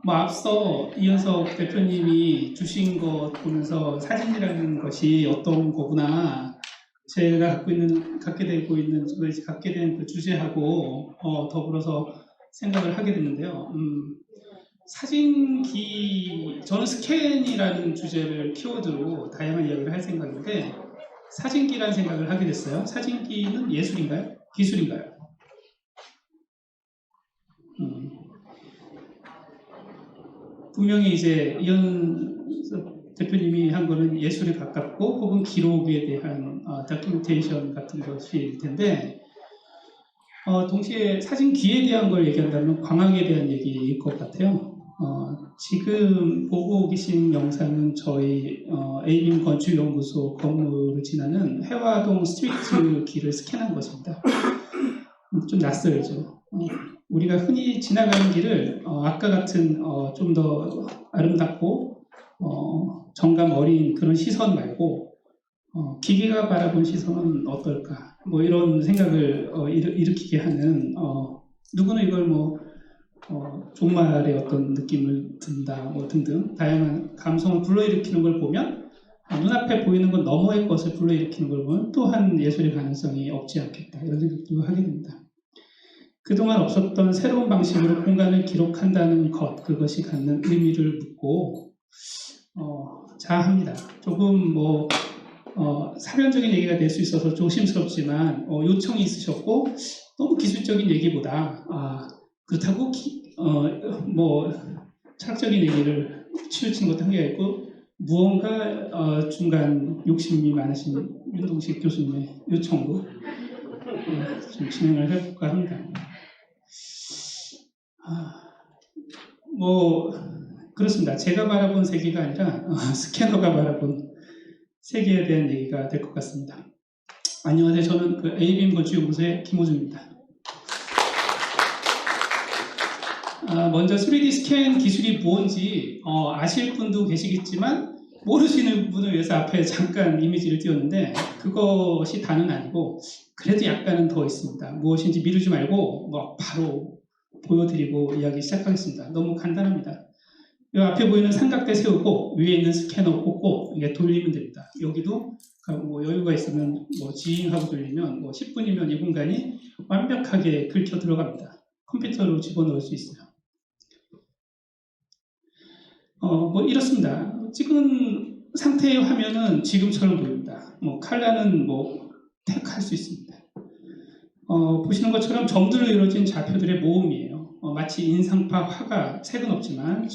앞서 이현석 대표님이 주신 것 보면서 사진이라는 것이 어떤 거구나, 제가 갖게 된 그 주제하고 더불어서 생각을 하게 됐는데요. 사진기, 저는 스캔이라는 주제를 키워드로 다양한 이야기를 할 생각인데, 사진기라는 생각을 하게 됐어요. 사진기는 예술인가요? 기술인가요? 분명히 이제 이현석 대표님이 한 거는 예술에 가깝고 혹은 기록에 대한 다큐멘테이션 같은 것일 텐데, 동시에 사진기에 대한 걸 얘기한다면 광학에 대한 얘기일 것 같아요. 지금 보고 계신 영상은 저희 에이빔 건축연구소 건물을 지나는 해화동 스트리트 길을 스캔한 것입니다. 좀 낯설죠. 우리가 흔히 지나가는 길을 아까 같은 좀 더 아름답고 정감 어린 그런 시선 말고 기계가 바라본 시선은 어떨까, 뭐 이런 생각을 일으키게 하는, 누구는 이걸 종말의 어떤 느낌을 든다, 뭐 등등 다양한 감성을 불러일으키는 걸 보면, 눈앞에 보이는 것 너머의 것을 불러일으키는 걸 보면 또한 예술의 가능성이 없지 않겠다, 이런 생각도 하게 됩니다. 그동안 없었던 새로운 방식으로 공간을 기록한다는 것, 그것이 갖는 의미를 묻고 자합니다. 조금 사변적인 얘기가 될 수 있어서 조심스럽지만 요청이 있으셨고, 너무 기술적인 얘기보다 그렇다고 철학적인 얘기를 치우친 것도 한계가 있고, 무언가 중간 욕심이 많으신 윤동식 교수님의 요청으로 좀 진행을 해볼까 합니다. 그렇습니다. 제가 바라본 세계가 아니라 스캐너가 바라본 세계에 대한 얘기가 될 것 같습니다. 안녕하세요. 저는 그 에이빔 건축연구소의 김호중입니다. 먼저 3D 스캔 기술이 뭔지 아실 분도 계시겠지만, 모르시는 분을 위해서 앞에 잠깐 이미지를 띄웠는데, 그것이 다는 아니고 그래도 약간은 더 있습니다. 무엇인지 미루지 말고 바로 보여드리고 이야기 시작하겠습니다. 너무 간단합니다. 이 앞에 보이는 삼각대 세우고 위에 있는 스캐너 꽂고 이게 돌리면 됩니다. 여기도 여유가 있으면 지잉하고 돌리면 10분이면 이 공간이 완벽하게 긁혀 들어갑니다. 컴퓨터로 집어넣을 수 있어요. 이렇습니다. 찍은 상태의 화면은 지금처럼 보입니다. 컬러는 택할 수 있습니다. 보시는 것처럼 점들로 이루어진 좌표들의 모음이에요. 마치 인상파 화가, 색은 없지만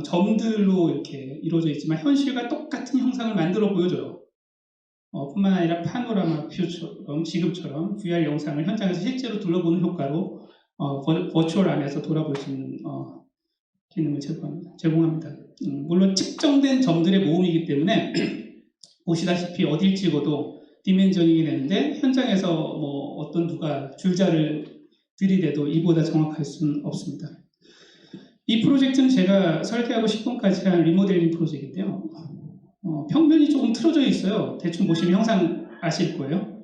점들로 이렇게 이루어져 있지만 현실과 똑같은 형상을 만들어 보여줘요. 뿐만 아니라 파노라마 뷰처럼 지금처럼 VR 영상을 현장에서 실제로 둘러보는 효과로 버추얼 안에서 돌아볼 수 있는 기능을 제공합니다. 물론 측정된 점들의 모음이기 때문에 보시다시피 어딜 찍어도 디멘저닝이 되는데, 현장에서 어떤 누가 줄자를 들이대도 이보다 정확할 수는 없습니다. 이 프로젝트는 제가 설계하고 10분까지 한 리모델링 프로젝트인데요. 평면이 조금 틀어져 있어요. 대충 보시면 형상 아실 거예요.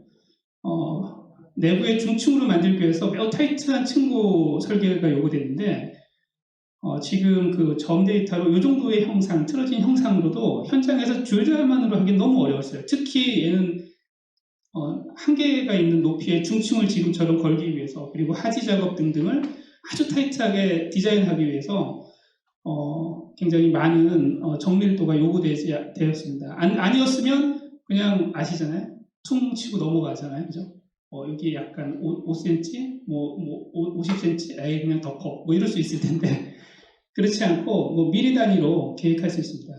내부에 중층으로 만들기 위해서 매우 타이트한 층고 설계가 요구되는데, 지금 그 점 데이터로 이 정도의 형상, 틀어진 형상으로도 현장에서 줄자만으로 하기 너무 어려웠어요. 특히 얘는 한계가 있는 높이의 중층을 지금처럼 걸기 위해서, 그리고 하지 작업 등등을 아주 타이트하게 디자인하기 위해서 굉장히 많은 정밀도가 요구되었습니다. 아니었으면 그냥 아시잖아요. 퉁 치고 넘어가잖아요. 그죠? 여기 약간 5cm, 50cm, 에이 그냥 덮어, 이럴 수 있을 텐데 그렇지 않고 미리 단위로 계획할 수 있습니다.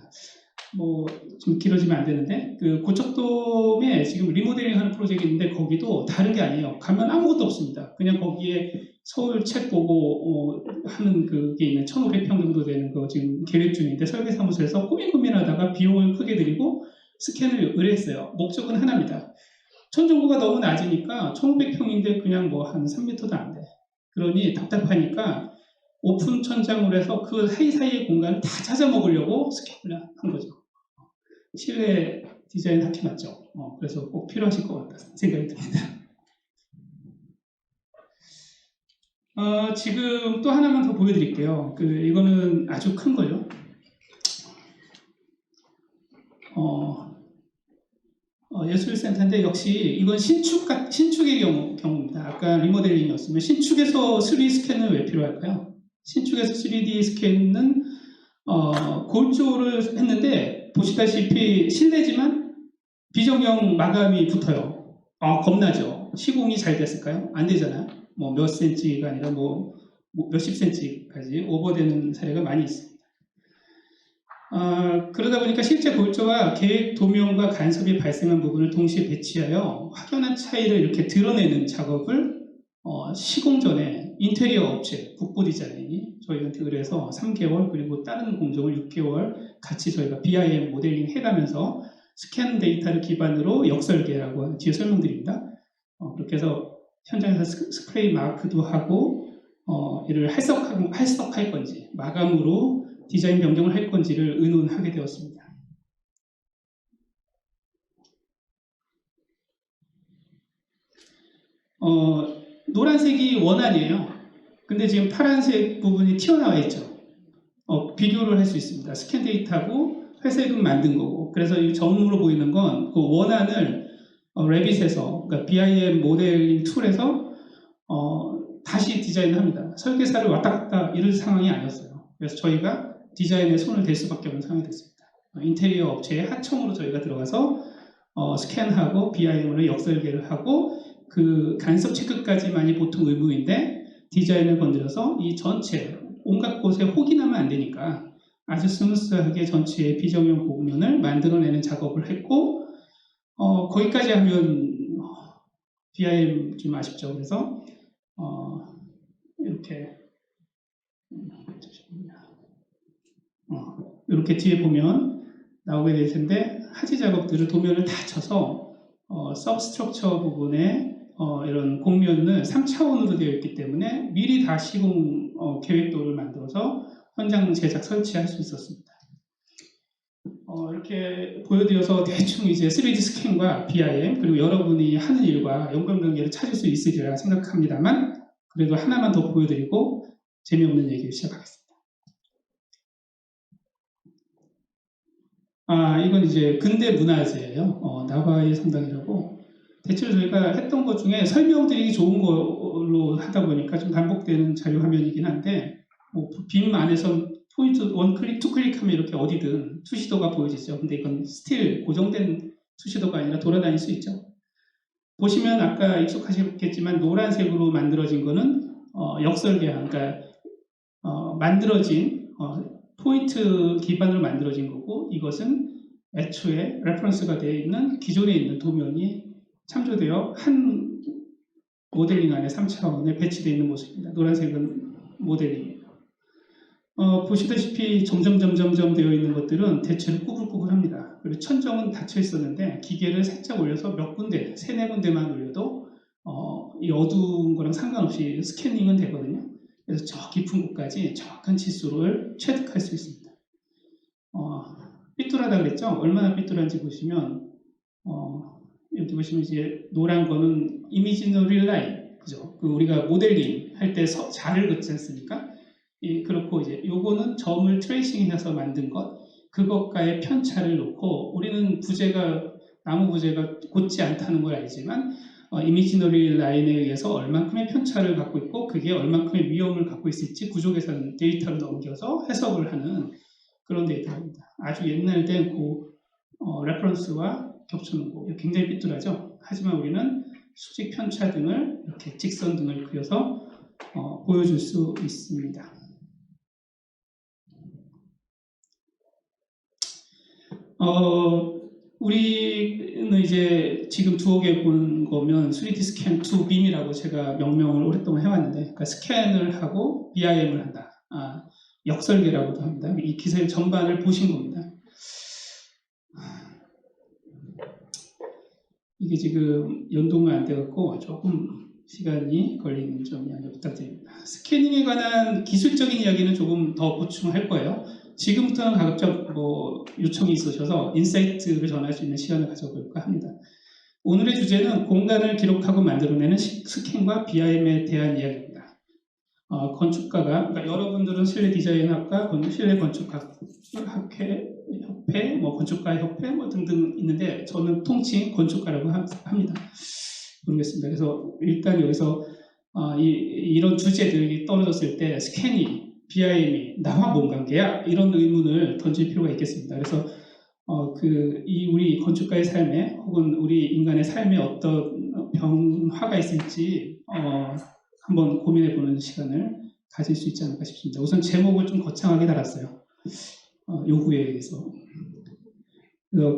좀 길어지면 안 되는데, 그 고척돔에 지금 리모델링하는 프로젝트인데 거기도 다른 게 아니에요. 가면 아무것도 없습니다. 그냥 거기에 서울 책 보고 하는 그게 있는 1,500평 정도 되는 거 지금 계획 중인데, 설계사무소에서 고민하다가 비용을 크게 들이고 스캔을 의뢰했어요. 목적은 하나입니다. 천정고가 너무 낮으니까 1,500평인데 그냥 한 3m도 안 돼. 그러니 답답하니까 오픈 천장으로 해서 그 사이사이의 공간을 다 찾아 먹으려고 스캔을 한 거죠. 실내 디자인 학회 맞죠? 그래서 꼭 필요하실 것 같다 생각이 듭니다. 지금 또 하나만 더 보여드릴게요. 이거는 아주 큰 거죠. 예술센터인데 역시 이건 신축의 경우입니다. 아까 리모델링이었으면 신축에서 3D 스캔은 왜 필요할까요? 신축에서 3D 스캔은 골조를 했는데 보시다시피 실내지만 비정형 마감이 붙어요. 겁나죠. 시공이 잘 됐을까요? 안 되잖아요. 뭐 몇 센치가 아니라 뭐 몇십 센치까지 오버되는 사례가 많이 있습니다. 그러다 보니까 실제 골조와 계획 도면과 간섭이 발생한 부분을 동시에 배치하여 확연한 차이를 이렇게 드러내는 작업을 시공 전에 인테리어 업체, 국보 디자인이 저희한테 의뢰해서 3개월 그리고 다른 공정을 6개월 같이 저희가 BIM 모델링 해가면서 스캔 데이터를 기반으로 역설계라고 뒤에 설명드립니다. 그렇게 해서 현장에서 스프레이 마크도 하고 이를 할석할 건지 마감으로 디자인 변경을 할 건지를 의논하게 되었습니다. 노란색이 원안이에요. 근데 지금 파란색 부분이 튀어나와 있죠. 비교를 할 수 있습니다. 스캔 데이터고 회색은 만든 거고. 그래서 이 점으로 보이는 건 그 원안을 레빗에서, 그러니까 BIM 모델링 툴에서 다시 디자인을 합니다. 설계사를 왔다 갔다 이런 상황이 아니었어요. 그래서 저희가 디자인에 손을 댈 수밖에 없는 상황이 됐습니다. 인테리어 업체의 하청으로 저희가 들어가서 스캔하고 BIM으로 역설계를 하고 그 간섭 체크까지만이 보통 의무인데 디자인을 건드려서 이 전체 온갖 곳에 혹이 나면 안 되니까 아주 스무스하게 전체의 비정형 고구면을 만들어내는 작업을 했고 거기까지 하면 BIM 좀 아쉽죠. 그래서 이렇게 뒤에 보면 나오게 될 텐데 하지 작업들을 도면을 다 쳐서 서브스트럭처 부분에 이런 곡면은 3차원으로 되어 있기 때문에 미리 다 시공 계획도를 만들어서 현장 제작 설치할 수 있었습니다. 이렇게 보여드려서 대충 이제 3D 스캔과 BIM 그리고 여러분이 하는 일과 연관관계를 찾을 수 있으리라 생각합니다만 그래도 하나만 더 보여드리고 재미없는 얘기를 시작하겠습니다. 이건 이제 근대 문화재예요. 나바의 성당이라고. 대체로 저희가 했던 것 중에 설명드리기 좋은 걸로 하다 보니까 좀 반복되는 자료 화면이긴 한데 빔 안에서 포인트 원 클릭, 투 클릭하면 이렇게 어디든 투시도가 보여지죠. 근데 이건 스틸 고정된 투시도가 아니라 돌아다닐 수 있죠. 보시면 아까 익숙하셨겠지만 노란색으로 만들어진 거는 역설계한, 그러니까 만들어진 포인트 기반으로 만들어진 거고 이것은 애초에 레퍼런스가 되어 있는 기존에 있는 도면이 참조되어 한 모델링 안에 3차원에 배치되어 있는 모습입니다. 노란색은 모델링이에요. 보시다시피 점점 되어 있는 것들은 대체로 꾸불꾸불합니다. 그리고 천정은 닫혀 있었는데 기계를 살짝 올려서 몇 군데, 3-4군데만 올려도 이 어두운 거랑 상관없이 스캐닝은 되거든요. 그래서 저 깊은 곳까지 정확한 치수를 체득할 수 있습니다. 삐뚤하다 그랬죠? 얼마나 삐뚤한지 보시면 여기 보시면 이제 노란 거는 이미지너리 라인, 그죠? 우리가 모델링 할 때 자를 긋지 않습니까? 그렇고 이제 요거는 점을 트레이싱해서 만든 것, 그것과의 편차를 놓고 우리는 나무 부재가 곧지 않다는 걸 알지만 이미지너리 라인에 의해서 얼만큼의 편차를 갖고 있고 그게 얼만큼의 위험을 갖고 있을지 구조 계산 데이터를 넘겨서 해석을 하는 그런 데이터입니다. 아주 옛날된 레퍼런스와 겹쳐놓은 거 굉장히 삐뚤하죠. 하지만 우리는 수직 편차 등을 이렇게 직선 등을 그려서 보여줄 수 있습니다. 우리는 이제 지금 두억에 보는 거면 3D 스캔 2빔이라고 제가 명명을 오랫동안 해왔는데, 그러니까 스캔을 하고 BIM을 한다. 역설계라고도 합니다. 이 기술 전반을 보신 겁니다. 이게 지금 연동은 안 되었고 조금 시간이 걸리는 점 양해 부탁드립니다. 스캐닝에 관한 기술적인 이야기는 조금 더 보충할 거예요. 지금부터는 가급적 요청이 있으셔서 인사이트를 전할 수 있는 시간을 가져볼까 합니다. 오늘의 주제는 공간을 기록하고 만들어내는 스캔과 BIM에 대한 이야기입니다. 건축가가, 그러니까 여러분들은 실내 디자인학과, 실내 건축학 협회, 뭐 건축가 협회 뭐 등등 있는데 저는 통칭 건축가라고 합니다. 모르겠습니다. 그래서 일단 여기서 이런 주제들이 떨어졌을 때 스캐닝, BIM이 나와 뭔 관계야? 이런 의문을 던질 필요가 있겠습니다. 그래서 우리 건축가의 삶에 혹은 우리 인간의 삶에 어떤 변화가 있을지 한번 고민해보는 시간을 가질 수 있지 않을까 싶습니다. 우선 제목을 좀 거창하게 달았어요. 요구에 의해서.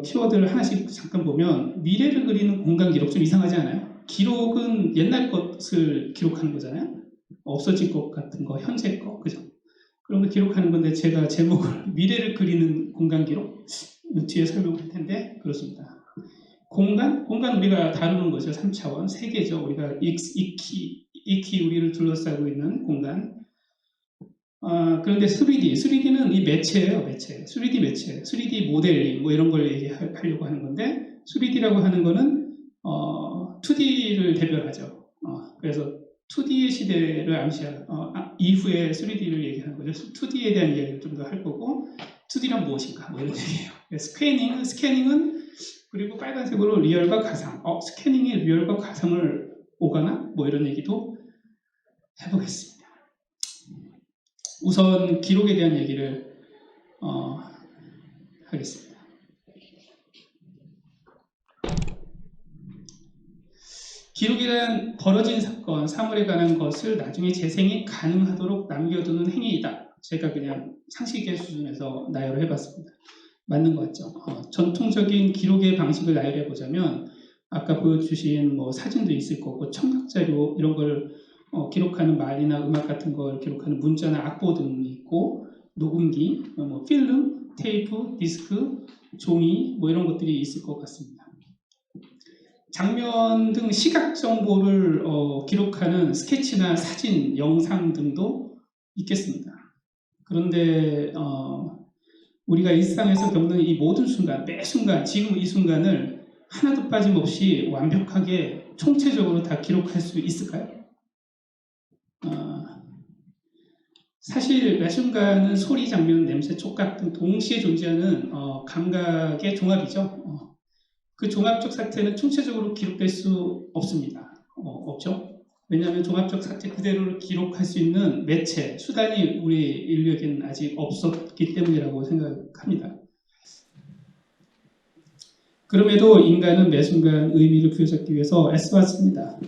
키워드를 하나씩 잠깐 보면 미래를 그리는 공간 기록 좀 이상하지 않아요? 기록은 옛날 것을 기록하는 거잖아요. 없어질 것 같은 거, 현재 거, 그죠? 그런 거 기록하는 건데 제가 제목을 미래를 그리는 공간 기록 뒤에 설명할 텐데 그렇습니다. 공간 우리가 다루는 거죠. 3차원, 세계죠. 우리가 익히 우리를 둘러싸고 있는 공간. 그런데 3D는 이 매체예요, 매체. 3D 매체, 3D 모델링 뭐 이런 걸 얘기하려고 하는 건데 3D라고 하는 거는 2D를 대별하죠. 그래서 2D의 시대를 이후에 3D를 얘기하는 거죠. 2D에 대한 이야기를 좀 더 할 거고 2D란 무엇인가 뭐 이런 얘기예요. 스캐닝은 그리고 빨간색으로 리얼과 가상. 스캐닝이 리얼과 가상을 오가나? 뭐 이런 얘기도 해보겠습니다. 우선 기록에 대한 얘기를 하겠습니다. 기록이란 벌어진 사건, 사물에 관한 것을 나중에 재생이 가능하도록 남겨두는 행위이다. 제가 그냥 상식의 수준에서 나열을 해봤습니다. 맞는 것 같죠? 전통적인 기록의 방식을 나열해보자면 아까 보여주신 뭐 사진도 있을 거고 청각자료 이런 걸 기록하는 말이나 음악 같은 걸 기록하는 문자나 악보 등이 있고 녹음기, 뭐 필름, 테이프, 디스크, 종이 뭐 이런 것들이 있을 것 같습니다. 장면 등 시각 정보를 기록하는 스케치나 사진, 영상 등도 있겠습니다. 그런데 우리가 일상에서 겪는 이 모든 순간, 매 순간, 지금 이 순간을 하나도 빠짐없이 완벽하게 총체적으로 다 기록할 수 있을까요? 사실 매 순간은 소리, 장면, 냄새, 촉각 등 동시에 존재하는 감각의 종합이죠. 그 종합적 사태는 총체적으로 기록될 수 없습니다. 없죠. 왜냐하면 종합적 사태 그대로를 기록할 수 있는 매체, 수단이 우리 인류에게는 아직 없었기 때문이라고 생각합니다. 그럼에도 인간은 매 순간 의미를 부여잡기 위해서 애써왔습니다.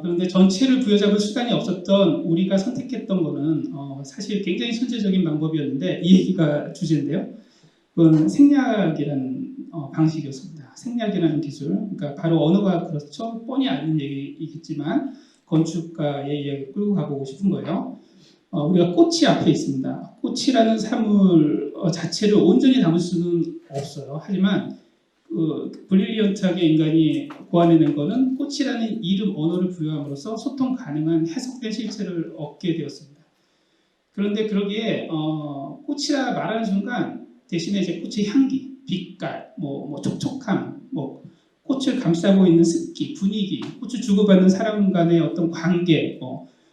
그런데 전체를 부여잡을 수단이 없었던 우리가 선택했던 것은 사실 굉장히 선제적인 방법이었는데 이 얘기가 주제인데요. 그건 생략이라는 방식이었습니다. 생략이라는 기술, 그러니까 바로 언어가 그렇죠. 뻔히 아는 얘기이겠지만 건축가의 이야기 끌고 가보고 싶은 거예요. 우리가 꽃이 앞에 있습니다. 꽃이라는 사물 자체를 온전히 담을 수는 없어요. 하지만 브릴리언트하게 인간이 고안해낸 것은 꽃이라는 이름, 언어를 부여함으로써 소통 가능한 해석된 실체를 얻게 되었습니다. 그런데 그러기에 꽃이라 말하는 순간 대신에 이제 꽃의 향기, 빛깔, 뭐 촉촉함, 뭐 꽃을 감싸고 있는 습기, 분위기, 꽃을 주고받는 사람 간의 어떤 관계,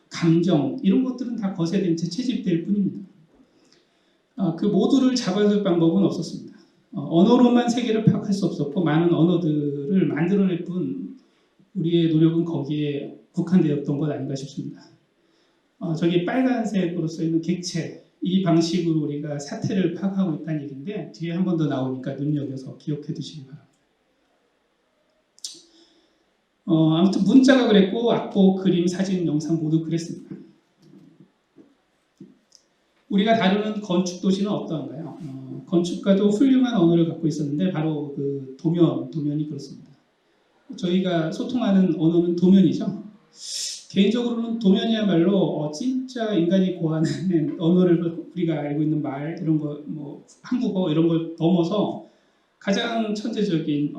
감정 이런 것들은 다 거세된 채 채집될 뿐입니다. 그 모두를 잡아줄 방법은 없었습니다. 언어로만 세계를 파악할 수 없었고 많은 언어들을 만들어낼 뿐 우리의 노력은 거기에 국한되었던 것 아닌가 싶습니다. 저기 빨간색으로 써있는 객체 이 방식으로 우리가 사태를 파악하고 있다는 얘기인데 뒤에 한 번 더 나오니까 눈여겨서 기억해 두시기 바랍니다. 아무튼 문자가 그랬고 악보, 그림, 사진, 영상 모두 그랬습니다. 우리가 다루는 건축 도시는 어떠한가요? 건축가도 훌륭한 언어를 갖고 있었는데 바로 그 도면이 그렇습니다. 저희가 소통하는 언어는 도면이죠. 개인적으로는 도면이야말로 진짜 인간이 고안해낸 언어를 우리가 알고 있는 말 이런 거, 뭐 한국어 이런 걸 넘어서 가장 천재적인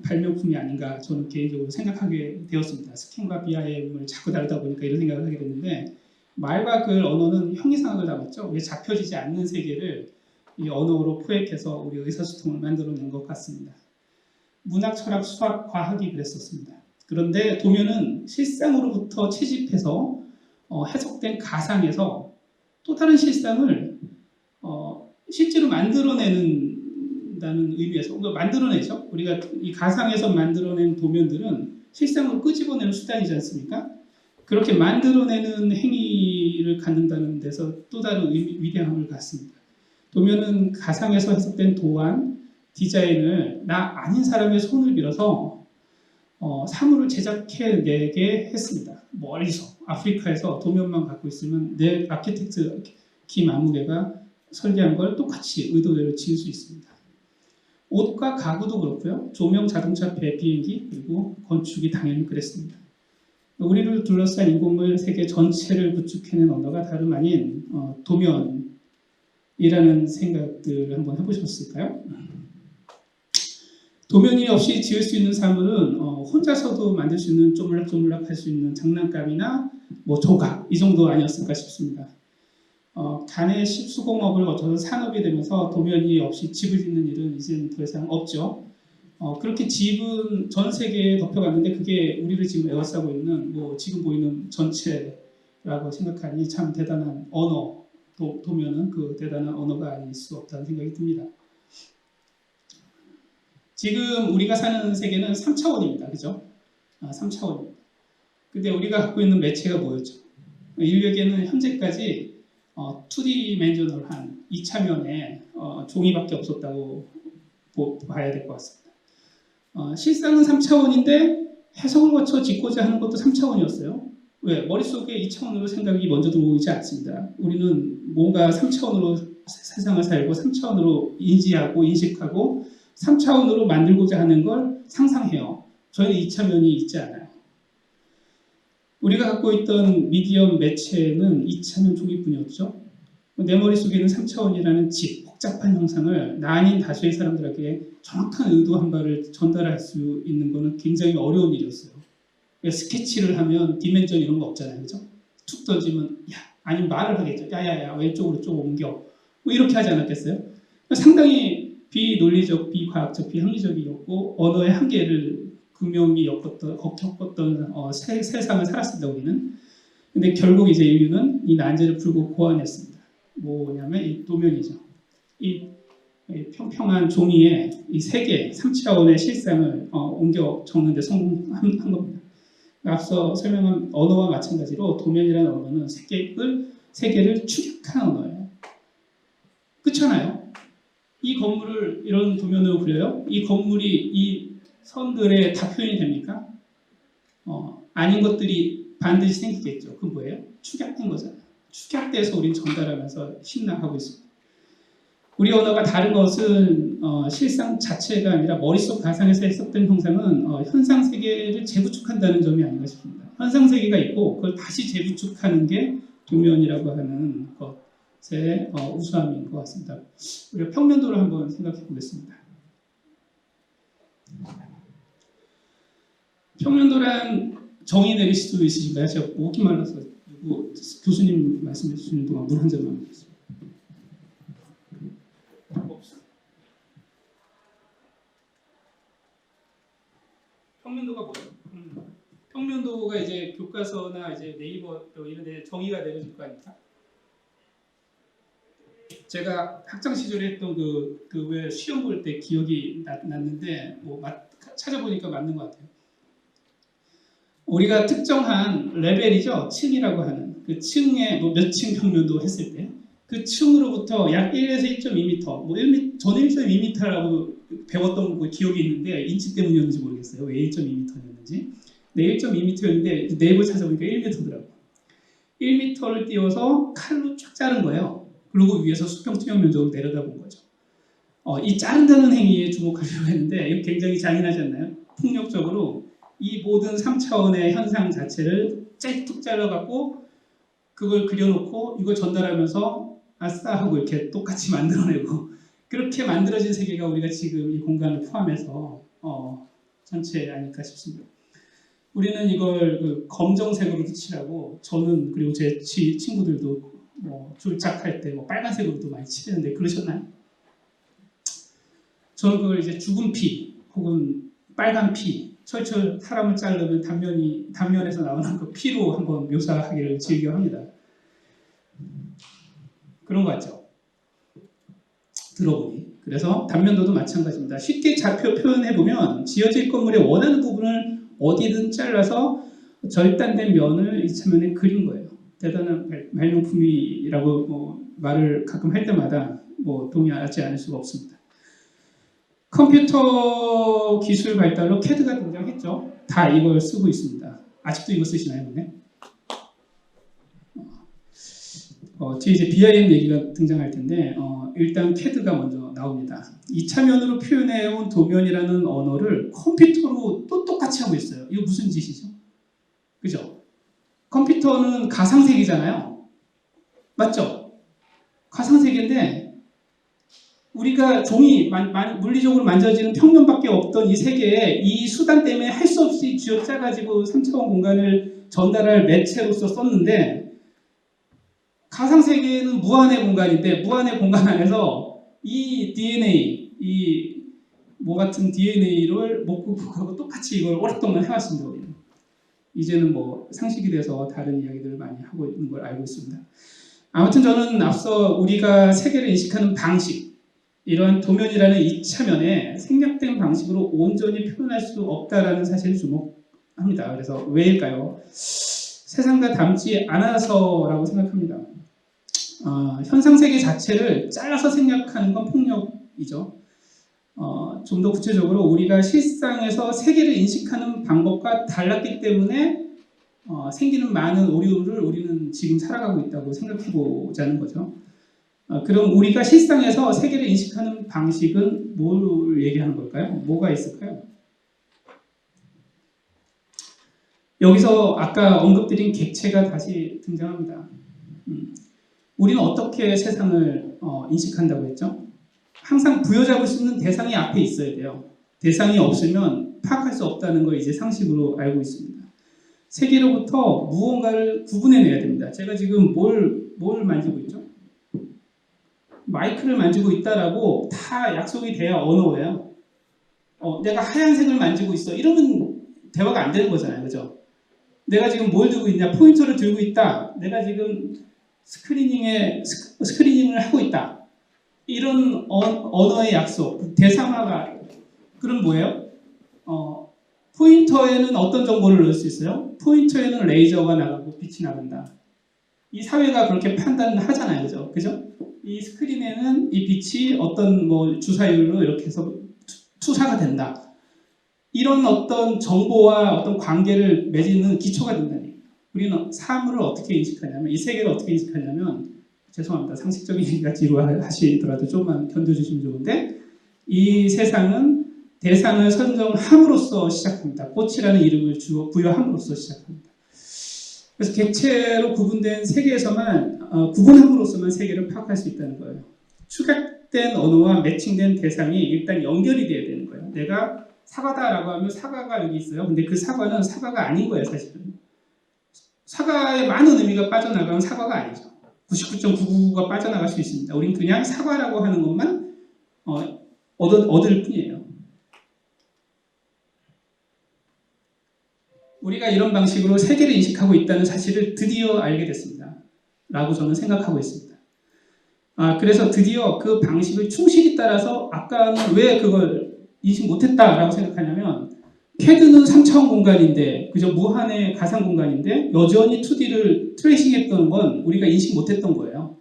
발명품이 아닌가 저는 개인적으로 생각하게 되었습니다. 스캔과 BIM을 자꾸 다루다 보니까 이런 생각을 하게 됐는데 말과 글, 언어는 형이상학을 담았죠. 왜 잡혀지지 않는 세계를 이 언어로 포획해서 우리 의사소통을 만들어낸 것 같습니다. 문학, 철학, 수학, 과학이 그랬었습니다. 그런데 도면은 실상으로부터 채집해서 해석된 가상에서 또 다른 실상을 실제로 만들어내는다는 의미에서 만들어내죠. 우리가 이 가상에서 만들어낸 도면들은 실상으로 끄집어내는 수단이지 않습니까? 그렇게 만들어내는 행위를 갖는다는 데서 또 다른 위대함을 갖습니다. 도면은 가상에서 해석된 도안, 디자인을 나 아닌 사람의 손을 빌어서 사물을 제작해내게 했습니다. 멀리서 아프리카에서 도면만 갖고 있으면 내 아키텍트 김아무개가 설계한 걸 똑같이 의도대로 지을 수 있습니다. 옷과 가구도 그렇고요. 조명, 자동차, 배, 비행기, 그리고 건축이 당연히 그랬습니다. 우리를 둘러싼 인공물 세계 전체를 구축해낸 언어가 다름 아닌 도면이라는 생각들을 한번 해보셨을까요? 도면이 없이 지을 수 있는 사물은 혼자서도 만들 수 있는 쪼물락쪼물락 할 수 있는 장난감이나 뭐 조각 이 정도 아니었을까 싶습니다. 간의 수공업을 거쳐서 산업이 되면서 도면이 없이 집을 짓는 일은 이제는 더 이상 없죠. 그렇게 집은 전 세계에 덮여갔는데 그게 우리를 지금 에워싸고 있는 뭐 지금 보이는 전체라고 생각하니 참 대단한 언어, 도면은 그 대단한 언어가 아닐 수 없다는 생각이 듭니다. 지금 우리가 사는 세계는 3차원입니다. 그죠? 3차원입니다. 근데 우리가 갖고 있는 매체가 뭐였죠? 인류에게는 현재까지 2디멘셔널한 2차면의 종이밖에 없었다고 봐야 될 것 같습니다. 실상은 3차원인데 해석을 거쳐 짓고자 하는 것도 3차원이었어요. 왜? 머릿속에 2차원으로 생각이 먼저 들어오지 않습니다. 우리는 뭔가 3차원으로 세상을 살고 3차원으로 인지하고 인식하고 3차원으로 만들고자 하는 걸 상상해요. 저희는 2차면이 있지 않아요. 우리가 갖고 있던 미디엄 매체는 2차면 종이뿐이었죠. 내 머릿속에는 3차원이라는 집, 복잡한 형상을 나 아닌 다수의 사람들에게 정확한 의도 한 바를 전달할 수 있는 것은 굉장히 어려운 일이었어요. 스케치를 하면 디멘전 이런 거 없잖아요. 그죠? 툭 던지면 야, 아니면 말을 하겠죠. 야야야 왼쪽으로 좀 옮겨. 뭐 이렇게 하지 않았겠어요? 상당히 비논리적, 비과학적, 비합리적이었고 언어의 한계를 극명히 겪었던 세상을 살았습니다. 우리는. 근데 결국 이제 인류는 이 난제를 풀고 고안했습니다. 뭐냐면 이 도면이죠. 이 평평한 종이에 이 세계 3차원의 실상을 옮겨 적는 데 성공한 겁니다. 앞서 설명한 언어와 마찬가지로 도면이라는 언어는 세계를 추격한 언어예요. 그렇잖아요. 이 건물을 이런 도면으로 그려요. 이 건물이 이 선들에 다 표현이 됩니까? 아닌 것들이 반드시 생기겠죠. 그건 뭐예요? 축약된 거잖아요. 축약돼서 우리는 전달하면서 신나하고 있습니다. 우리 언어가 다른 것은 실상 자체가 아니라 머릿속 가상에서 해석된 형상은 현상 세계를 재구축한다는 점이 아닌가 싶습니다. 현상 세계가 있고 그걸 다시 재구축하는 게 도면이라고 하는 것의 우수함인 것 같습니다. 우리가 평면도를 한번 생각해 보겠습니다. 평면도란 정의 내릴 수도 있으신가요? 제가 목이 말라서 교수님 말씀해 주시는 동안 물 한 잔만 먹겠습니다. 평면도가 뭐예요? 평면도가 이제 교과서나 이제 네이버 이런 데 정의가 내려질 거 아닙니까? 제가 학창 시절에 했던 그 왜 시험 볼 때 기억이 났는데 찾아보니까 맞는 것 같아요. 우리가 특정한 레벨이죠. 층이라고 하는 그 층에 몇 층 평면도 했을 때 그 층으로부터 약 1에서 1.2m, 저는 1.2m라고 배웠던 기억이 있는데 인치 때문이었는지 모르겠어요. 왜 1.2m였는지. 네, 1.2m였는데 네이버 찾아보니까 1m더라고요. 1m를 띄워서 칼로 쫙 자른 거예요. 그리고 위에서 수평투명 면적으로 내려다본 거죠. 이 자른다는 행위에 주목하려고 했는데 이거 굉장히 잔인하지 않나요? 폭력적으로 이 모든 3차원의 현상 자체를 툭 잘라갖고 그걸 그려놓고 이걸 전달하면서 아싸 하고 이렇게 똑같이 만들어내고 그렇게 만들어진 세계가 우리가 지금 이 공간을 포함해서 전체 아닐까 싶습니다. 우리는 이걸 검정색으로 칠하고 저는 그리고 제 친구들도 졸작할 때 빨간색으로도 많이 칠했는데 그러셨나요? 저는 그걸 이제 죽은 피 혹은 빨간 피 철철 사람을 자르면 단면에서 나오는 그 피로 한번 묘사하기를 즐겨합니다. 그런 것 같죠? 들어보니. 그래서 단면도도 마찬가지입니다. 쉽게 좌표 표현해보면 지어질 건물의 원하는 부분을 어디든 잘라서 절단된 면을 이차면에 그린 거예요. 대단한 발명품이라고 말을 가끔 할 때마다 동의하지 않을 수가 없습니다. 컴퓨터 기술 발달로 CAD가 등장했죠. 다 이걸 쓰고 있습니다. 아직도 이거 쓰시나요, 근데? 뒤에 이제 BIM 얘기가 등장할 텐데 일단 CAD가 먼저 나옵니다. 2차면으로 표현해온 도면이라는 언어를 컴퓨터로 또 똑같이 하고 있어요. 이거 무슨 짓이죠? 그죠? 컴퓨터는 가상세계잖아요. 맞죠? 가상세계인데 우리가 종이 물리적으로 만져지는 평면밖에 없던 이 세계에 이 수단 때문에 할 수 없이 쥐어짜가지고 3차원 공간을 전달할 매체로서 썼는데 가상세계는 무한의 공간인데 무한의 공간 안에서 이 DNA, 이 같은 DNA를 목극하고 똑같이 이걸 오랫동안 해왔습니다. 이제는 상식이 돼서 다른 이야기들을 많이 하고 있는 걸 알고 있습니다. 아무튼 저는 앞서 우리가 세계를 인식하는 방식, 이러한 도면이라는 2차면에 생략된 방식으로 온전히 표현할 수 없다라는 사실을 주목합니다. 그래서 왜일까요? 세상과 닮지 않아서라고 생각합니다. 현상세계 자체를 잘라서 생략하는 건 폭력이죠. 좀 더 구체적으로 우리가 실상에서 세계를 인식하는 방법과 달랐기 때문에 생기는 많은 오류를 우리는 지금 살아가고 있다고 생각해 보자는 거죠. 그럼 우리가 실상에서 세계를 인식하는 방식은 뭘 얘기하는 걸까요? 뭐가 있을까요? 여기서 아까 언급드린 객체가 다시 등장합니다. 우리는 어떻게 세상을 인식한다고 했죠? 항상 부여잡을 수 있는 대상이 앞에 있어야 돼요. 대상이 없으면 파악할 수 없다는 걸 이제 상식으로 알고 있습니다. 세계로부터 무언가를 구분해내야 됩니다. 제가 지금 뭘 만지고 있죠? 마이크를 만지고 있다라고 다 약속이 돼야 언어예요. 내가 하얀색을 만지고 있어. 이러면 대화가 안 되는 거잖아요. 그죠? 내가 지금 뭘 들고 있냐? 포인터를 들고 있다. 내가 지금 스크리닝을 하고 있다. 이런 언어의 약속, 대상화가 그럼 뭐예요? 포인터에는 어떤 정보를 넣을 수 있어요? 포인터에는 레이저가 나가고 빛이 나간다. 이 사회가 그렇게 판단하잖아요. 그죠? 이 스크린에는 이 빛이 어떤 주사율로 이렇게 해서 투사가 된다. 이런 어떤 정보와 어떤 관계를 맺는 기초가 된다는 얘기예요. 우리는 사물을 어떻게 인식하냐면, 이 세계를 어떻게 인식하냐면, 죄송합니다. 상식적인 얘기가 지루하시더라도 조금만 견뎌주시면 좋은데, 이 세상은 대상을 선정함으로써 시작합니다. 꽃이라는 이름을 부여함으로써 시작합니다. 그래서 객체로 구분된 세계에서만 구분함으로써만 세계를 파악할 수 있다는 거예요. 축약된 언어와 매칭된 대상이 일단 연결이 돼야 되는 거예요. 내가 사과다라고 하면 사과가 여기 있어요. 근데 그 사과는 사과가 아닌 거예요, 사실은. 사과에 많은 의미가 빠져나가면 사과가 아니죠. 99.99가 빠져나갈 수 있습니다. 우린 그냥 사과라고 하는 것만 얻을 뿐이에요. 우리가 이런 방식으로 세계를 인식하고 있다는 사실을 드디어 알게 됐습니다. 라고 저는 생각하고 있습니다. 그래서 드디어 그 방식을 충실히 따라서 아까는 왜 그걸 인식 못했다라고 생각하냐면 CAD는 3차원 공간인데 그저 무한의 가상 공간인데 여전히 2D를 트레이싱했던 건 우리가 인식 못했던 거예요.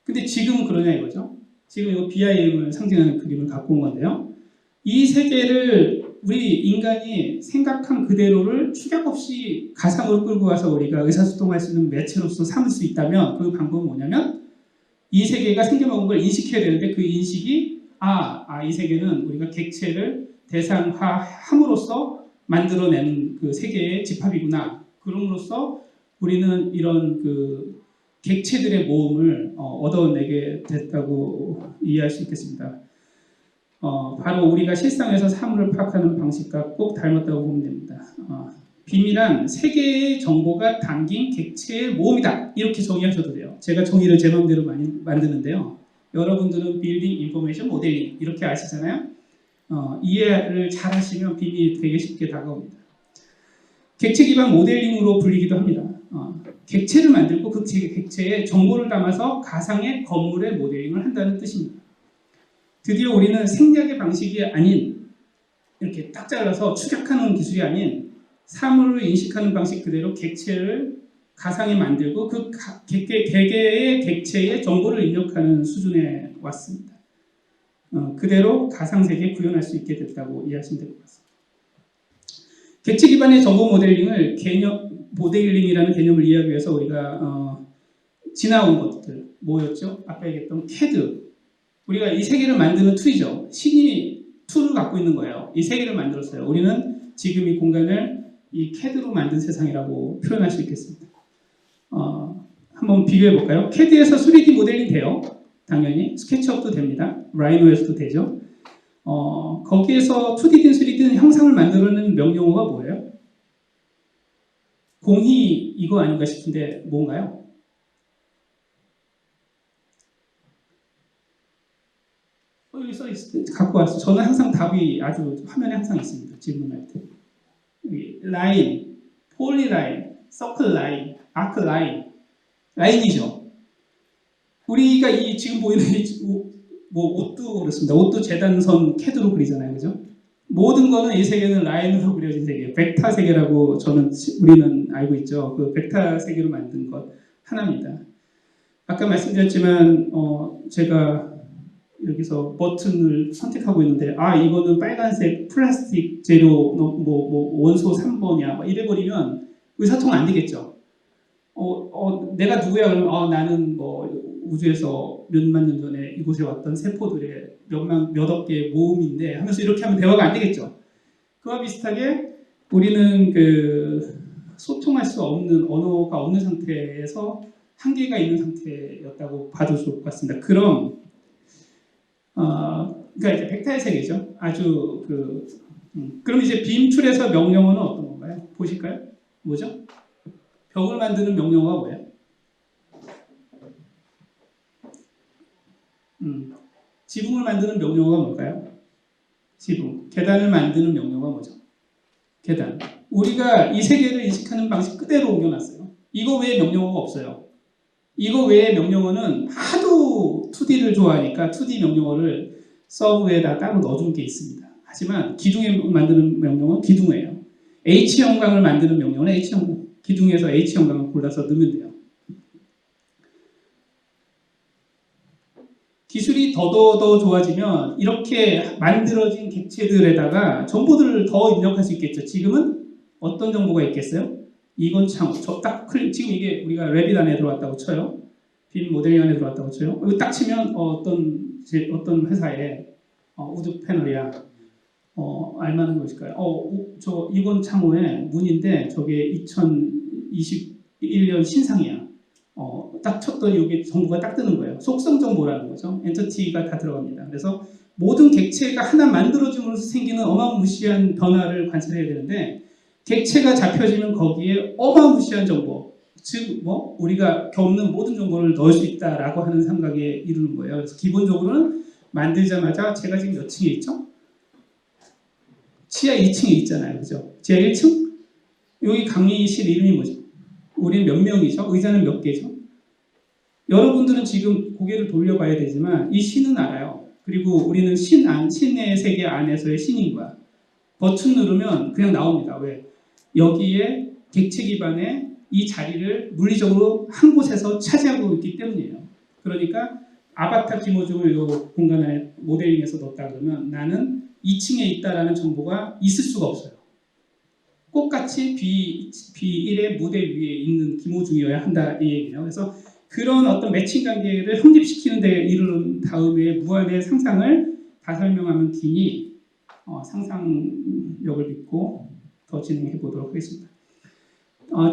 근데 지금은 그러냐 이거죠. 지금 이거 BIM을 상징하는 그림을 갖고 온 건데요. 이 세계를 우리 인간이 생각한 그대로를 축약 없이 가상으로 끌고 와서 우리가 의사소통할 수 있는 매체로서 삼을 수 있다면 그 방법은 뭐냐면 이 세계가 생겨먹은 걸 인식해야 되는데 그 인식이 이 세계는 우리가 객체를 대상화함으로써 만들어내는 그 세계의 집합이구나. 그럼으로써 우리는 이런 그 객체들의 모음을 얻어내게 됐다고 이해할 수 있겠습니다. 바로 우리가 실상에서 사물을 파악하는 방식과 꼭 닮았다고 보면 됩니다. 비밀한 세계의 정보가 담긴 객체의 모음이다. 이렇게 정의하셔도 돼요. 제가 정의를 제 마음대로 많이 만드는데요. 여러분들은 빌딩 인포메이션 모델링 이렇게 아시잖아요. 이해를 잘 하시면 빔이 되게 쉽게 다가옵니다. 객체 기반 모델링으로 불리기도 합니다. 객체를 만들고 그 객체에 정보를 담아서 가상의 건물의 모델링을 한다는 뜻입니다. 드디어 우리는 생략의 방식이 아닌 이렇게 딱 잘라서 추격하는 기술이 아닌 사물을 인식하는 방식 그대로 객체를 가상에 만들고 그 개개의 객체의 정보를 입력하는 수준에 왔습니다. 그대로 가상세계에 구현할 수 있게 됐다고 이해하시면 될 것 같습니다. 객체 기반의 정보 모델링을 모델링이라는 개념을 이해하기 위해서 우리가 지나온 것들 뭐였죠? 아까 얘기했던 CAD. 우리가 이 세계를 만드는 툴이죠. 신이 툴을 갖고 있는 거예요. 이 세계를 만들었어요. 우리는 지금 이 공간을 이 CAD로 만든 세상이라고 표현할 수 있겠습니다. 한번 비교해 볼까요? CAD에서 3D 모델링 돼요. 당연히 스케치업도 됩니다. 라이노에서도 되죠. 거기에서 2D든 3D든 형상을 만들어내는 명령어가 뭐예요? 공이 이거 아닌가 싶은데 뭔가요? 여기 써 있을 때 갖고 왔어요. 저는 항상 답이 아주 화면에 항상 있습니다. 질문할 때. 여기 라인, 폴리라인, 서클 라인, 아크 라인, 라인이죠. 우리가 이 지금 보이는 뭐 옷도 그렇습니다. 옷도 재단선 캐드로 그리잖아요, 그죠? 모든 거는 이 세계는 라인으로 그려진 세계예요. 벡터 세계라고 우리는 알고 있죠. 그 벡터 세계로 만든 것 하나입니다. 아까 말씀드렸지만 제가 여기서 버튼을 선택하고 있는데 이거는 빨간색 플라스틱 재료 뭐 원소 3번이야 막 이래 버리면 의사소통 안 되겠죠. 내가 누구야 그러면 나는 뭐 우주에서 몇만 년 전에 이곳에 왔던 세포들의 몇억 개의 모음인데 하면서 이렇게 하면 대화가 안 되겠죠. 그와 비슷하게 우리는 소통할 수 없는 언어가 없는 상태에서 한계가 있는 상태였다고 봐도 좋을 것 같습니다. 그럼 그러니까 이제 벡터의 세계죠. 아주 그럼 이제 빔 툴에서 명령어는 어떤 건가요? 보실까요? 뭐죠? 벽을 만드는 명령어가 뭐예요? 지붕을 만드는 명령어가 뭘까요? 지붕. 계단을 만드는 명령어가 뭐죠? 계단. 우리가 이 세계를 인식하는 방식 그대로 옮겨놨어요. 이거 외에 명령어가 없어요. 이거 외에 명령어는 하도 2D를 좋아하니까 2D 명령어를 서브에다 따로 넣어준 게 있습니다. 하지만 기둥에 만드는 명령어는 기둥이에요. H형광을 만드는 명령어는 H형광. 기둥에서 H형광을 골라서 넣으면 돼요. 기술이 더 좋아지면 이렇게 만들어진 객체들에다가 정보들을 더 입력할 수 있겠죠. 지금은 어떤 정보가 있겠어요? 이건 참, 지금 이게 우리가 레빗 안에 들어왔다고 쳐요. 빔 모델링 안에 들어왔다고 쳐요. 이거 딱 치면 어떤 회사에 우드 패널이야. 알만한 것일까요? 이건 창호의 문인데 저게 2021년 신상이야. 딱 쳤더니 여기 정보가 딱 뜨는 거예요. 속성 정보라는 거죠. 엔터티가 다 들어갑니다. 그래서 모든 객체가 하나 만들어짐으로써 생기는 어마무시한 변화를 관찰해야 되는데 객체가 잡혀지면 거기에 어마무시한 정보, 즉 우리가 겪는 모든 정보를 넣을 수 있다라고 하는 생각에 이르는 거예요. 그래서 기본적으로는 만들자마자 제가 지금 몇 층에 있죠? 지하 2층에 있잖아요. 그죠? 지하 1층? 여기 강의실 이름이 뭐죠? 우리는 몇 명이죠? 의자는 몇 개죠? 여러분들은 지금 고개를 돌려봐야 되지만 이 신은 알아요. 그리고 우리는 신의 세계 안에서의 신인 거야. 버튼 누르면 그냥 나옵니다. 왜? 여기에 객체 기반의 이 자리를 물리적으로 한 곳에서 차지하고 있기 때문이에요. 그러니까 아바타 기모종을 이 공간 안에 모델링해서 넣었다 그러면 나는 2층에 있다라는 정보가 있을 수가 없어요. 똑같이 B1의 무대 위에 있는 기모종이어야 한다 이 얘기예요. 그래서 그런 어떤 매칭 관계를 형립시키는 데 이르는 다음에 무한의 상상을 다 설명하면 기니 상상력을 믿고 더 진행해 보도록 하겠습니다.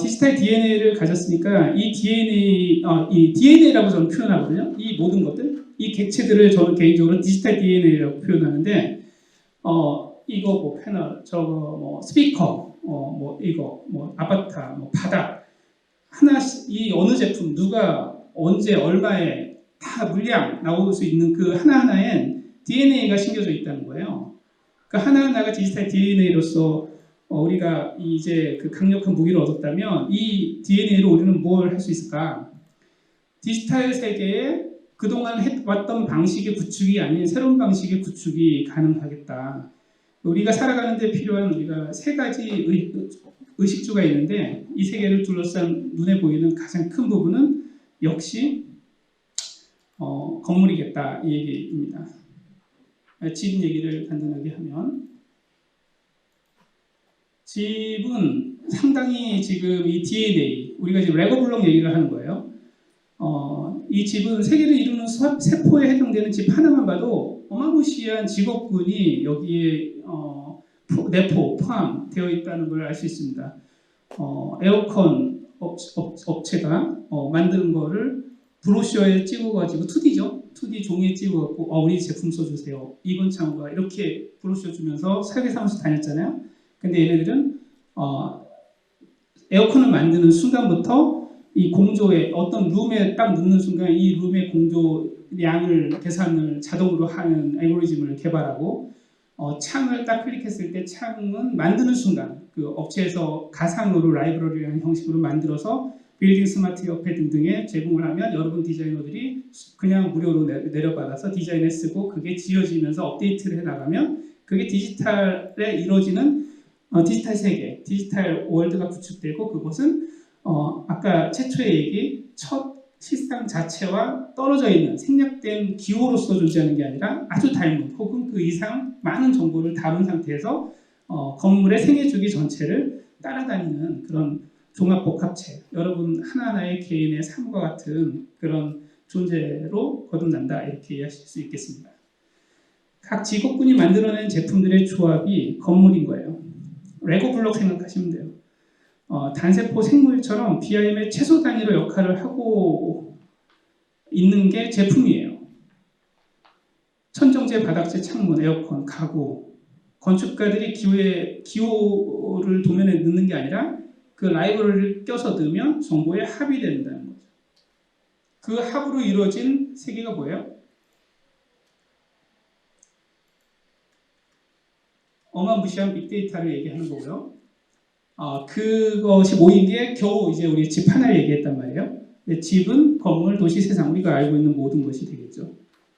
디지털 DNA를 가졌으니까 이 DNA라고 저는 표현하거든요. 이 모든 것들, 이 객체들을 저는 개인적으로 디지털 DNA라고 표현하는데 이거 뭐 패널, 저거 뭐 스피커, 이거 아바타, 바닥 하나씩 이 어느 제품 누가 언제 얼마에 다 물량 나올 수 있는 그 하나하나엔 DNA가 심겨져 있다는 거예요. 그 하나하나가 디지털 DNA로서 우리가 이제 그 강력한 무기를 얻었다면 이 DNA로 우리는 뭘 할 수 있을까? 디지털 세계에 그동안 해왔던 방식의 구축이 아닌 새로운 방식의 구축이 가능하겠다. 우리가 살아가는 데 필요한 우리가 세 가지 의식주가 있는데 이 세계를 둘러싼 눈에 보이는 가장 큰 부분은 역시 건물이겠다 이 얘기입니다. 집 얘기를 간단하게 하면 집은 상당히 지금 이 DNA 우리가 지금 레고 블록 얘기를 하는 거예요. 이 집은 세계를 이루는 세포에 해당되는 집 하나만 봐도 어마무시한 직업군이 여기에 내포 포함되어 있다는 걸 알 수 있습니다. 에어컨 업체가 만드는 거를 브로셔에 찍어가지고 2D죠. 2D 종이에 찍어갖고 우리 제품 써주세요. 이건창호가 이렇게 브로셔 주면서 설계사무소 다녔잖아요. 근데 얘네들은 에어컨을 만드는 순간부터 이 공조에 어떤 룸에 딱 넣는 순간 이 룸의 공조량을 계산을 자동으로 하는 알고리즘을 개발하고 창을 딱 클릭했을 때 창은 만드는 순간 그 업체에서 가상으로 라이브러리라는 형식으로 만들어서 빌딩 스마트 협회 등등에 제공을 하면 여러분 디자이너들이 그냥 무료로 내려받아서 디자인에 쓰고 그게 지어지면서 업데이트를 해나가면 그게 디지털에 이루어지는 디지털 세계, 디지털 월드가 구축되고 그것은 아까 최초의 얘기 첫 실상 자체와 떨어져 있는 생략된 기호로서 존재하는 게 아니라 아주 닮은 혹은 그 이상 많은 정보를 담은 상태에서 건물의 생애주기 전체를 따라다니는 그런 종합복합체 여러분 하나하나의 개인의 삶과 같은 그런 존재로 거듭난다 이렇게 이해하실 수 있겠습니다. 각 직업군이 만들어낸 제품들의 조합이 건물인 거예요. 레고 블록 생각하시면 돼요. 단세포 생물처럼 BIM의 최소 단위로 역할을 하고 있는 게 제품이에요. 천정제, 바닥재, 창문, 에어컨, 가구 건축가들이 기호를 도면에 넣는 게 아니라 그 라이브러리를 껴서 넣으면 정보에 합이 된다는 거죠. 그 합으로 이루어진 세계가 뭐예요? 어마무시한 빅데이터를 얘기하는 거고요. 그것이 모인 게 겨우 이제 우리 집 하나를 얘기했단 말이에요. 근데 집은 건물, 도시, 세상 우리가 알고 있는 모든 것이 되겠죠.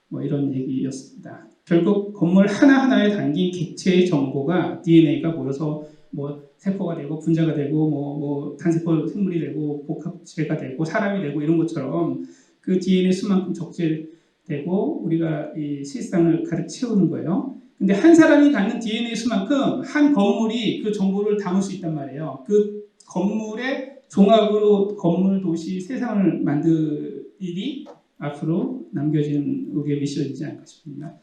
뭐 이런 얘기였습니다. 결국 건물 하나하나에 담긴 객체의 정보가 DNA가 모여서 뭐 세포가 되고 분자가 되고 뭐 단세포 생물이 되고 복합체가 되고 사람이 되고 이런 것처럼 그 DNA 수만큼 적재되고 우리가 이 실상을 가득 채우는 거예요. 근데 한 사람이 갖는 DNA 수만큼 한 건물이 그 정보를 담을 수 있단 말이에요. 그 건물의 종합으로 건물, 도시, 세상을 만들 일이 앞으로 남겨진 우리의 미션이지 않을까 싶습니다.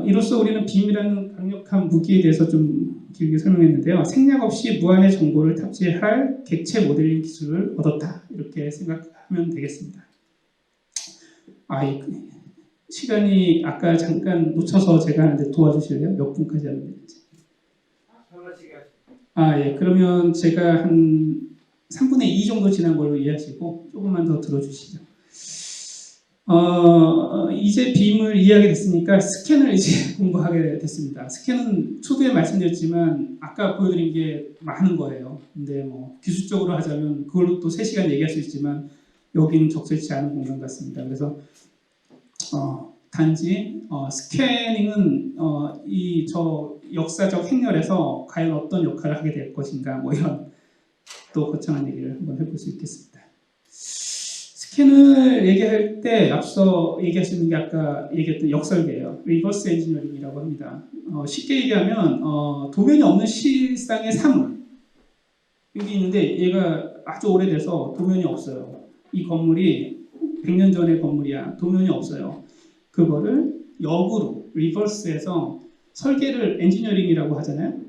이로써 우리는 빔이라는 강력한 무기에 대해서 좀 길게 설명했는데요. 생략 없이 무한의 정보를 탑재할 객체 모델링 기술을 얻었다. 이렇게 생각하면 되겠습니다. 시간이 아까 잠깐 놓쳐서 제가 하는데 도와주실래요? 몇 분까지 하면 되는지. 예. 그러면 제가 한 3분의 2 정도 지난 걸로 이해하시고 조금만 더 들어주시죠. 이제 빔을 이해하게 됐으니까 스캔을 이제 공부하게 됐습니다. 스캔은 초두에 말씀드렸지만 아까 보여드린 게 많은 거예요. 근데 뭐 기술적으로 하자면 그걸로 또 3시간 얘기할 수 있지만 여기는 적절치 않은 공간 같습니다. 그래서 단지 스캐닝은 저 역사적 행렬에서 과연 어떤 역할을 하게 될 것인가 뭐 이런 또 거창한 얘기를 한번 해볼 수 있겠습니다. 스캔을 얘기할 때 앞서 얘기할 수 있는 게 아까 얘기했던 역설계예요. 리버스 엔지니어링이라고 합니다. 쉽게 얘기하면 도면이 없는 실상의 사물 여기 있는데 얘가 아주 오래돼서 도면이 없어요. 이 건물이 100년 전의 건물이야. 도면이 없어요. 그거를 역으로 리버스해서 설계를 엔지니어링이라고 하잖아요.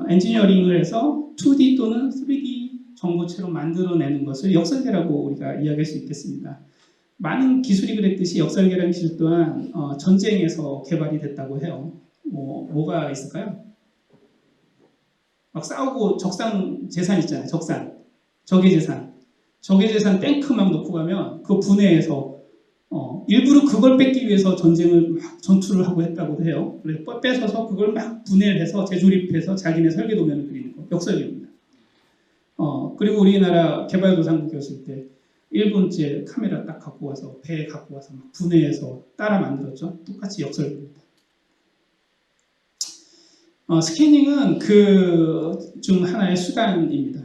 엔지니어링을 해서 2D 또는 3D 정보체로 만들어내는 것을 역설계라고 우리가 이야기할 수 있겠습니다. 많은 기술이 그랬듯이 역설계라는 기술 또한 전쟁에서 개발이 됐다고 해요. 뭐가 있을까요? 막 싸우고 적산 재산 있잖아요. 적산, 적의 재산 탱크 막 놓고 가면 그 분해해서 일부러 그걸 뺏기 위해서 전쟁을 막 전투를 하고 했다고 해요. 그래서 뺏어서 그걸 막 분해를 해서 재조립해서 자기네 설계도면을 그리는 거. 역설계입니다. 그리고 우리나라 개발도상국이었을 때 일본제 카메라 딱 갖고 와서 배에 갖고 와서 막 분해해서 따라 만들었죠. 똑같이 역설계입니다. 스캐닝은 그 중 하나의 수단입니다.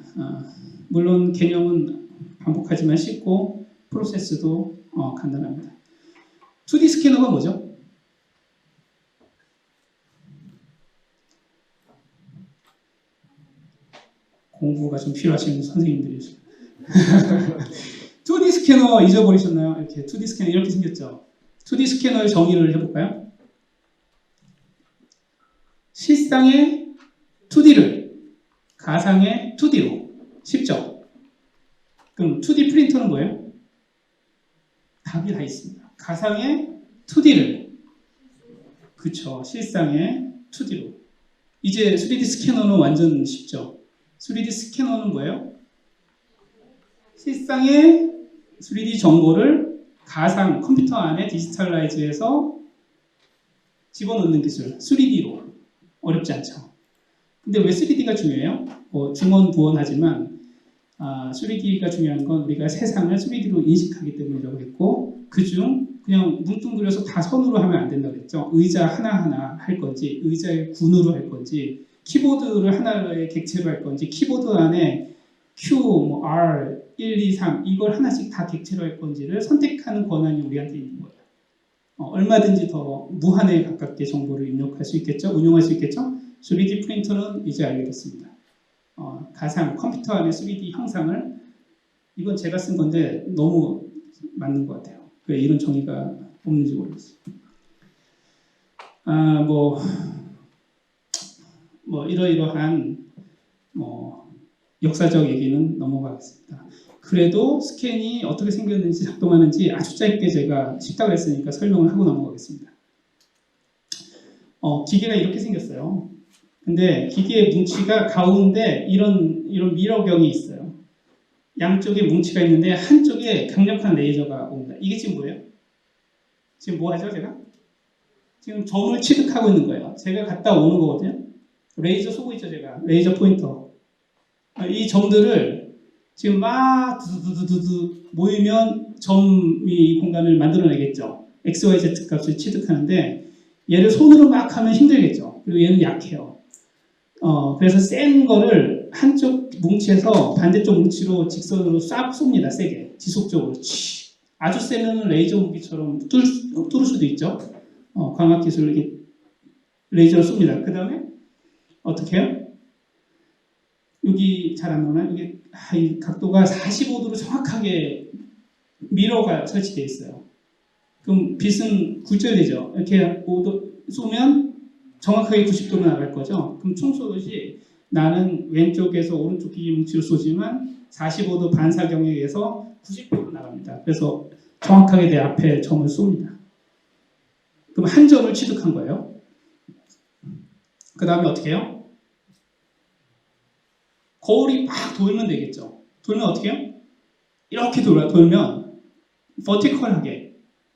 물론 개념은 반복하지만 쉽고 프로세스도 간단합니다. 2D 스캐너가 뭐죠? 공부가 좀 필요하신 선생님들이죠. 2D 스캐너 잊어버리셨나요? 이렇게 2D 스캐너 이렇게 생겼죠. 2D 스캐너의 정의를 해볼까요? 실상의 2D를 가상의 2D로. 쉽죠? 그럼 2D 프린터는 뭐예요? 답이 다 있습니다. 가상의 2D를, 그쵸, 실상의 2D로. 이제 3D 스캐너는 완전 쉽죠. 3D 스캐너는 뭐예요? 실상의 3D 정보를 가상 컴퓨터 안에 디지털라이즈해서 집어넣는 기술, 3D로. 어렵지 않죠. 근데 왜 3D가 중요해요? 중언부언하지만 3D가 중요한 건 우리가 세상을 3D로 인식하기 때문이라고 했고, 그중 그냥 뭉뚱그려서 다 선으로 하면 안 된다고 했죠. 의자 하나하나 할 건지, 의자의 군으로 할 건지, 키보드를 하나의 객체로 할 건지, 키보드 안에 Q, R, 1, 2, 3 이걸 하나씩 다 객체로 할 건지를 선택하는 권한이 우리한테 있는 거예요. 얼마든지 더 무한에 가깝게 정보를 입력할 수 있겠죠. 운용할 수 있겠죠. 3D 프린터는 이제 알게 됐습니다. 가상 컴퓨터 안에 3D 형상을, 이건 제가 쓴 건데 너무 맞는 것 같아요. 왜 이런 정의가 없는지 모르겠어요. 이러이러한 역사적 얘기는 넘어가겠습니다. 그래도 스캔이 어떻게 생겼는지 작동하는지 아주 짧게 제가 쉽다고 했으니까 설명을 하고 넘어가겠습니다. 기계가 이렇게 생겼어요. 근데 기계의 뭉치가 가운데 이런 미러경이 있어요. 양쪽에 뭉치가 있는데 한쪽에 강력한 레이저가 옵니다. 이게 지금 뭐예요? 지금 뭐 하죠, 제가? 지금 점을 취득하고 있는 거예요. 제가 갔다 오는 거거든요. 레이저 쏘고 있죠, 제가. 레이저 포인터. 이 점들을 지금 막 두두두두두 모이면 점이 이 공간을 만들어내겠죠. XYZ 값을 취득하는데 얘를 손으로 막 하면 힘들겠죠. 그리고 얘는 약해요. 그래서 센 거를 한쪽 뭉치에서 반대쪽 뭉치로 직선으로 싹 쏩니다. 세게. 지속적으로. 아주 세면 레이저 무기처럼 뚫을 수도 있죠. 광학기술로 이렇게 레이저를 쏩니다. 그 다음에 어떻게 해요? 여기 잘 안 나오나? 이게 이 각도가 45도로 정확하게 미러가 설치되어 있어요. 그럼 빛은 굴절되죠. 이렇게 쏘면 정확하게 90도로 나갈 거죠. 그럼 총 쏘듯이 나는 왼쪽에서 오른쪽 기기뭉치로 쏘지만 45도 반사경에 의해서 90도로 나갑니다. 그래서 정확하게 내 앞에 점을 쏩니다. 그럼 한 점을 취득한 거예요. 그 다음에 어떻게 해요? 거울이 막 돌면 되겠죠. 돌면 어떻게 해요? 이렇게 돌면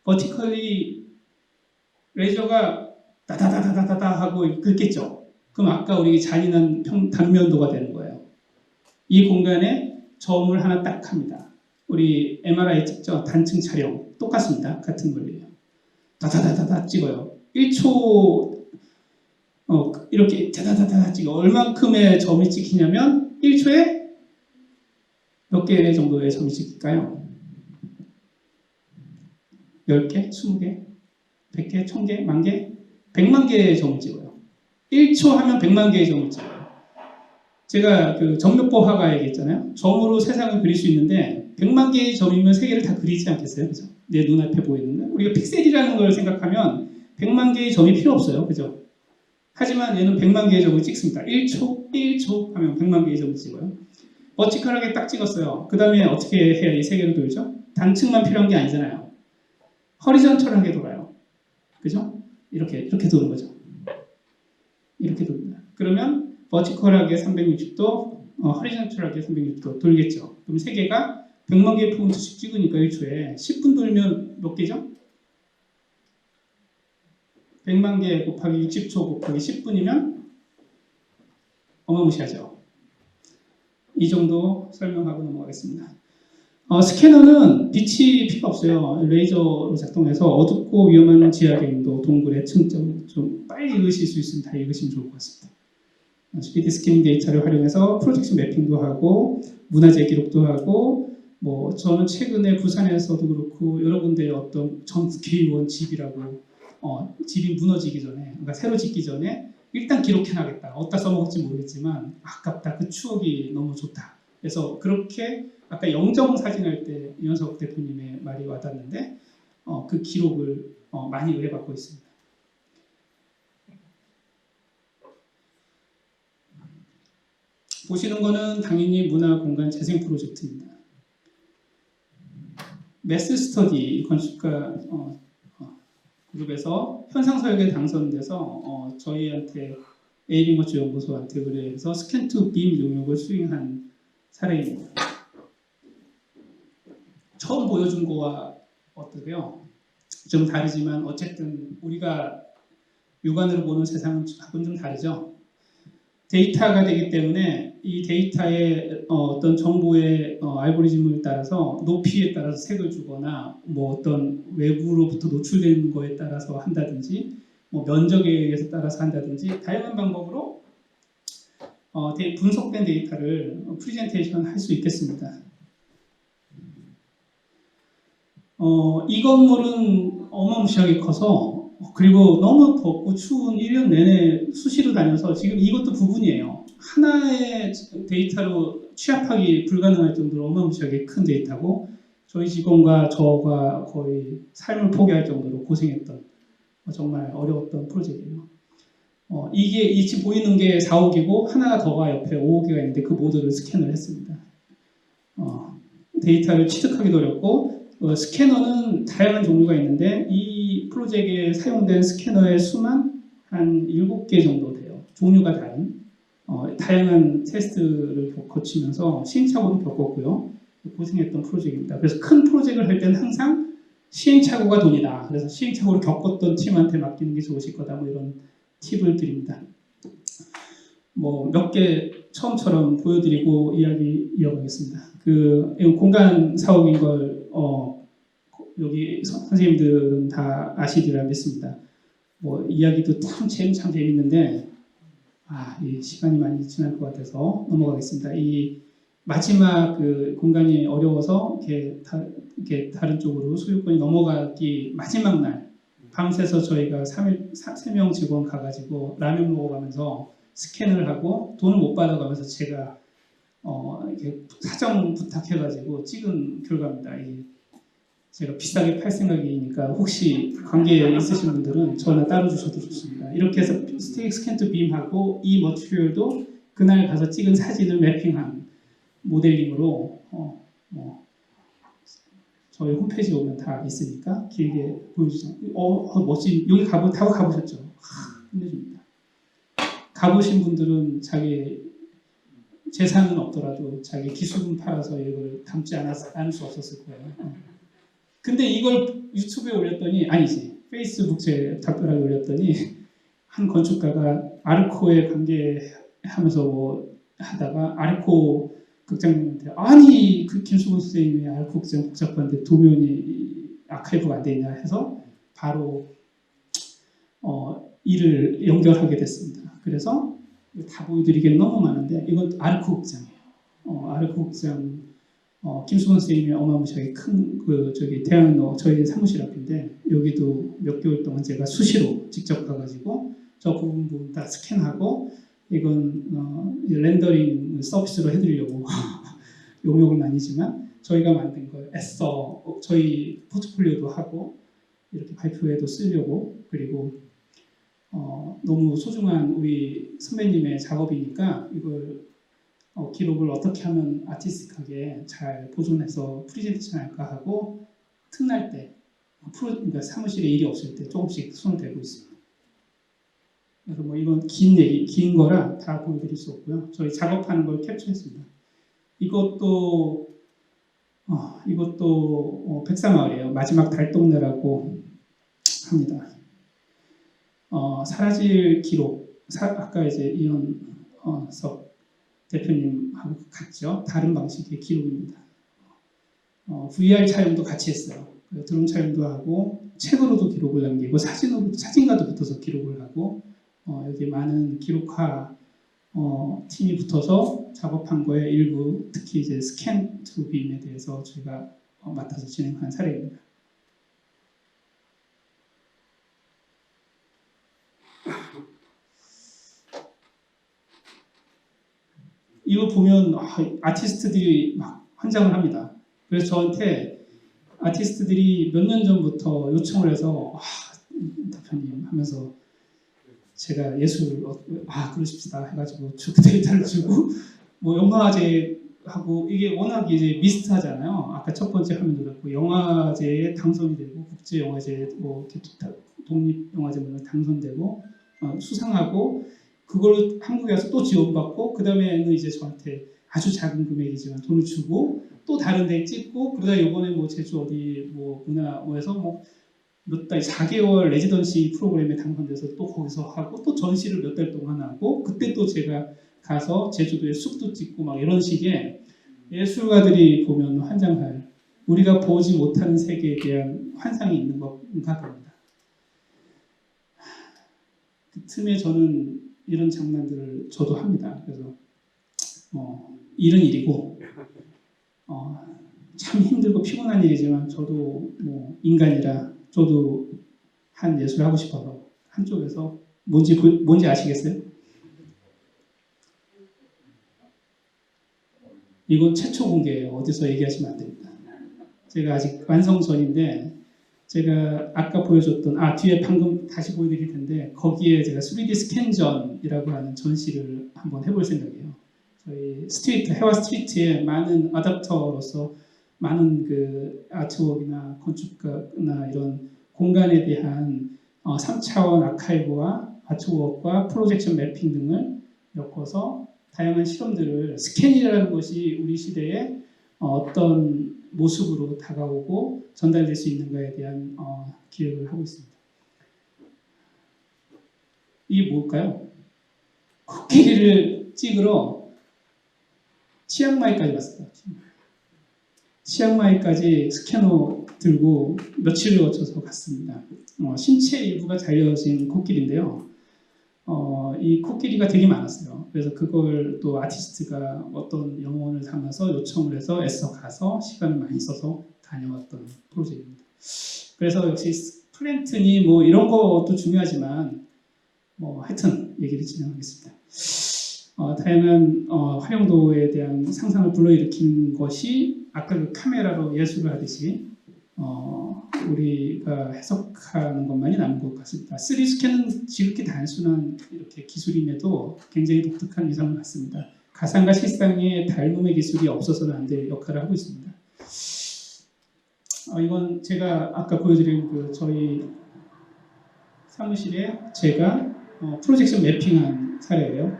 버티컬리 레이저가 다다다다다다 하고 긁겠죠. 그럼 아까 우리 잔인한 단면도가 되는 거예요. 이 공간에 점을 하나 딱 합니다. 우리 MRI 찍죠. 단층 촬영 똑같습니다. 같은 원리예요. 다다다다다 찍어요. 1초 이렇게 다다다다 찍어. 얼만큼의 점이 찍히냐면 1초에 몇 개 정도의 점이 찍힐까요? 10개? 20개? 100개? 1000개? 10,000개? 100만 개의 점을 찍어요. 1초 하면 100만 개의 점을 찍어요. 제가 그 점묘법 화가 얘기했잖아요. 점으로 세상을 그릴 수 있는데 100만 개의 점이면 세계를 다 그리지 않겠어요? 그죠? 내 눈앞에 보이는 거. 우리가 픽셀이라는 걸 생각하면 100만 개의 점이 필요 없어요. 그죠? 하지만 얘는 100만 개의 점을 찍습니다. 1초 하면 100만 개의 점을 찍어요. 버티컬하게 딱 찍었어요. 그 다음에 어떻게 해야 이 세계를 돌죠? 단층만 필요한 게 아니잖아요. 허리전털하게 돌아요. 그죠? 이렇게 도는 거죠. 이렇게 돕니다. 그러면 버티컬하게 360도, 허리전털하게 360도 돌겠죠. 그럼 세계가 100만 개의 폰트씩 찍으니까 1초에 10분 돌면 몇 개죠? 100만 개 곱하기 60초 곱하기 10분이면 어마무시하죠. 이 정도 설명하고 넘어가겠습니다. 스캐너는 빛이 필요 없어요. 레이저로 작동해서 어둡고 위험한 지하경도, 동굴의 층점 좀 빨리 읽으실 수 있으면 다 읽으시면 좋을 것 같습니다. 스피드 스캐닝 데이터를 활용해서 프로젝션 매핑도 하고 문화재 기록도 하고 뭐 저는 최근에 부산에서도 그렇고 여러 군데의 어떤 전 국회의원 집이라고 집이 무너지기 전에 그러니까 새로 짓기 전에 일단 기록해놔야겠다. 어디다 써먹을지 모르겠지만 아깝다. 그 추억이 너무 좋다. 그래서 그렇게 아까 영정 사진할 때 이현석 대표님의 말이 와닿는데 그 기록을 많이 의뢰받고 있습니다. 보시는 거는 당연히 문화공간 재생 프로젝트입니다. 매스 스터디 건축가 그룹에서 현상서역에 당선돼서 저희한테 에이빙워치 연구소한테 의뢰해서 스캔 투 빔 용역을 수행한 사례입니다. 처음 보여준 거와 어떠세요? 좀 다르지만 어쨌든 우리가 육안으로 보는 세상은 좀 다르죠. 데이터가 되기 때문에 이 데이터의 어떤 정보의 알고리즘을 따라서 높이에 따라서 색을 주거나 뭐 어떤 외부로부터 노출되는 거에 따라서 한다든지 뭐 면적에 의해서 따라서 한다든지 다양한 방법으로 분석된 데이터를 프리젠테이션 할 수 있겠습니다. 이 건물은 어마무시하게 커서 그리고 너무 덥고 추운 1년 내내 수시로 다녀서 지금 이것도 부분이에요. 하나의 데이터로 취합하기 불가능할 정도로 어마무시하게 큰 데이터고 저희 직원과 저가 거의 삶을 포기할 정도로 고생했던 정말 어려웠던 프로젝트예요. 이게 지금 보이는 게 4호기고 하나가 더가 옆에 5호기가 있는데 그 모두를 스캔을 했습니다. 데이터를 취득하기도 어렵고 스캐너는 다양한 종류가 있는데 이 프로젝트에 사용된 스캐너의 수만 한 7개 정도 돼요. 종류가 다른 다양한 테스트를 거치면서 시행착오도 겪었고요. 고생했던 프로젝트입니다. 그래서 큰 프로젝트를 할 때는 항상 시행착오가 돈이다. 그래서 시행착오를 겪었던 팀한테 맡기는 게 좋으실 거다. 뭐 이런 팁을 드립니다. 뭐 몇 개 처음처럼 보여드리고 이야기 이어가겠습니다. 공간 사업인 걸 여기 선생님들은 다 아시리라 믿습니다. 뭐 이야기도 참 재밌는데 이 시간이 많이 지날 것 같아서 넘어가겠습니다. 이 마지막 그 공간이 어려워서 이렇게 다른 쪽으로 소유권이 넘어가기 마지막 날 밤새서 저희가 3명 직원 가가지고 라면 먹어가면서 스캔을 하고 돈을 못 받아가면서 제가 이렇게 사정 부탁해가지고 찍은 결과입니다. 제가 비싸게 팔 생각이니까 혹시 관계에 있으신 분들은 전화 따로 주셔도 좋습니다. 이렇게 해서 스테이크 스캔 투 빔하고 이 머티리얼도 그날 가서 찍은 사진을 매핑한 모델링으로 저희 홈페이지에 오면 다 있으니까 길게 보여주죠. 멋진 여기 가보셨죠? 끝내줍니다. 가보신 분들은 자기 재산은 없더라도 자기 기술은 팔아서 이걸 담지 않을 수 없었을 거예요. 근데 이걸 유튜브에 올렸더니 아니지 페이스북 제 작별하게 올렸더니 한 건축가가 아르코에 관계하면서 뭐 하다가 아르코 극장님한테 아니 그 김수근 선생님이 아르코 극장 복잡한데 도면이 아카이브가 안 되냐 해서 바로 일을 연결하게 됐습니다. 그래서 다 보여드리기엔 너무 많은데 이건 아르코 극장이에요. 아르코 극장 김수근 선생님이 어마무시하게 큰 대학로 저희 사무실 앞인데 여기도 몇 개월 동안 제가 수시로 직접 가가지고 저 부분 다 스캔하고 이건 렌더링 서비스로 해드리려고 용역은 아니지만 저희가 만든 걸 애써 저희 포트폴리오도 하고 이렇게 발표회도 쓰려고 그리고 너무 소중한 우리 선배님의 작업이니까 이걸 기록을 어떻게 하면 아티스틱하게 잘 보존해서 프리젠테이션 할까 하고 틈날 때 그러니까 사무실에 일이 없을 때 조금씩 손을 대고 있습니다. 그래서 뭐 이건 긴 거라 다 보여드릴 수 없고요. 저희 작업하는 걸 캡처했습니다. 이것도 이것도 백사마을이에요. 마지막 달동네라고 합니다. 사라질 기록, 아까 이제 이현석 대표님하고 같죠. 다른 방식의 기록입니다. VR 촬영도 같이 했어요. 드론 촬영도 하고 책으로도 기록을 남기고 사진으로도 사진가도 붙어서 기록을 하고 여기 많은 기록화 팀이 붙어서 작업한 거에 일부 특히 이제 스캔 투 빔에 대해서 저희가 맡아서 진행한 사례입니다. 이거 보면 아티스트들이 막 환장을 합니다. 그래서 저한테 아티스트들이 몇 년 전부터 요청을 해서 대표님 하면서 제가 예술 그러십시다 해가지고 데이터를 주고 뭐 영화제하고 이게 워낙 이제 미스트하잖아요. 아까 첫 번째 화면도 그렇고 영화제에 당선이 되고 국제 영화제 뭐 독립 영화제 당선되고 수상하고 그걸 한국에 와서 또 지원받고 그 다음에는 이제 저한테 아주 작은 금액이지만 돈을 주고 또 다른 데 찍고 그러다 이번에 뭐 제주 어디 뭐 문화에서 뭐 몇 달 4개월 레지던시 프로그램에 당선돼서 또 거기서 하고 또 전시를 몇 달 동안 하고 그때 또 제가 가서 제주도에 숲도 찍고 막 이런 식의 예술가들이 보면 환장할 우리가 보지 못하는 세계에 대한 환상이 있는 것인가 봅니다. 그 틈에 저는 이런 장난들을 저도 합니다. 그래서 일은 일이고 참 힘들고 피곤한 일이지만 저도 뭐 인간이라 저도 한 예술을 하고 싶어서 한쪽에서 뭔지 아시겠어요? 이건 최초 공개예요. 어디서 얘기하시면 안 됩니다. 제가 아직 완성 전인데 제가 아까 보여줬던 뒤에 방금 다시 보여드릴 텐데 거기에 제가 3D 스캔전이라고 하는 전시를 한번 해볼 생각이에요. 저희 해와 스트리트에 많은 어댑터로서 많은 그 아트웍이나 건축가나 이런 공간에 대한 3차원 아카이브와 아트웍과 프로젝션 매핑 등을 엮어서 다양한 실험들을 스캔이라는 것이 우리 시대에 어떤 모습으로 다가오고 전달될 수 있는가에 대한 기획을 하고 있습니다. 이게 뭘까요? 코끼리를 찍으러 치앙마이까지 갔어요. 치앙마이까지 스캐너 들고 며칠을 거쳐서 갔습니다. 신체 일부가 잘려진 코끼리인데요. 이 코끼리가 되게 많았어요. 그래서 그걸 또 아티스트가 어떤 영혼을 담아서 요청을 해서 애써 가서 시간을 많이 써서 다녀왔던 프로젝트입니다. 그래서 역시 플랜트니 뭐 이런 것도 중요하지만 하여튼 얘기를 진행하겠습니다. 다양한 활용도에 대한 상상을 불러일으키는 것이 아까 그 카메라로 예술을 하듯이 우리가 해석하는 것만이 남은 것 같습니다. 3D 스캔은 지극히 단순한 이렇게 기술임에도 굉장히 독특한 위상을 갖습니다. 가상과 실상의 닮음의 기술이 없어서는 안 될 역할을 하고 있습니다. 이건 제가 아까 보여드린 그 저희 사무실에 제가 프로젝션 매핑한 사례예요.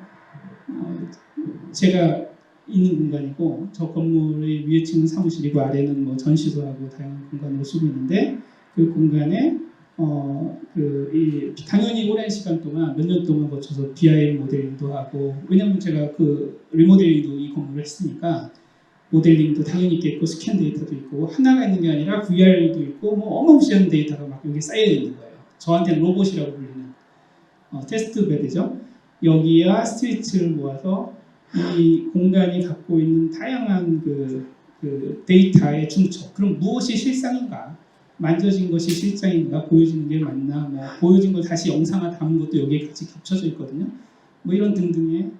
제가 있는 공간이고 저 건물의 위에 층은 사무실이고 아래는 뭐 전시소하고 다양한 공간으로 쓰고 있는데 그 공간에 당연히 오랜 시간 동안 몇 년 동안 거쳐서 BIM 모델링도 하고 왜냐면 제가 그 리모델링도 이 건물을 했으니까 모델링도 당연히 있겠고 스캔 데이터도 있고 하나가 있는 게 아니라 VR도 있고 뭐 어마무시한 데이터가 막 여기 쌓여 있는 거예요. 저한테는 로봇이라고 불리는 테스트 베드죠. 여기와 스트리트를 모아서 이 공간이 갖고 있는 다양한 그 데이터의 중첩. 그럼 무엇이 실상인가? 만져진 것이 실상인가? 보여지는 게 맞나? 뭐 보여진 걸 다시 영상화 담은 것도 여기에 같이 겹쳐져 있거든요. 뭐 이런 등등의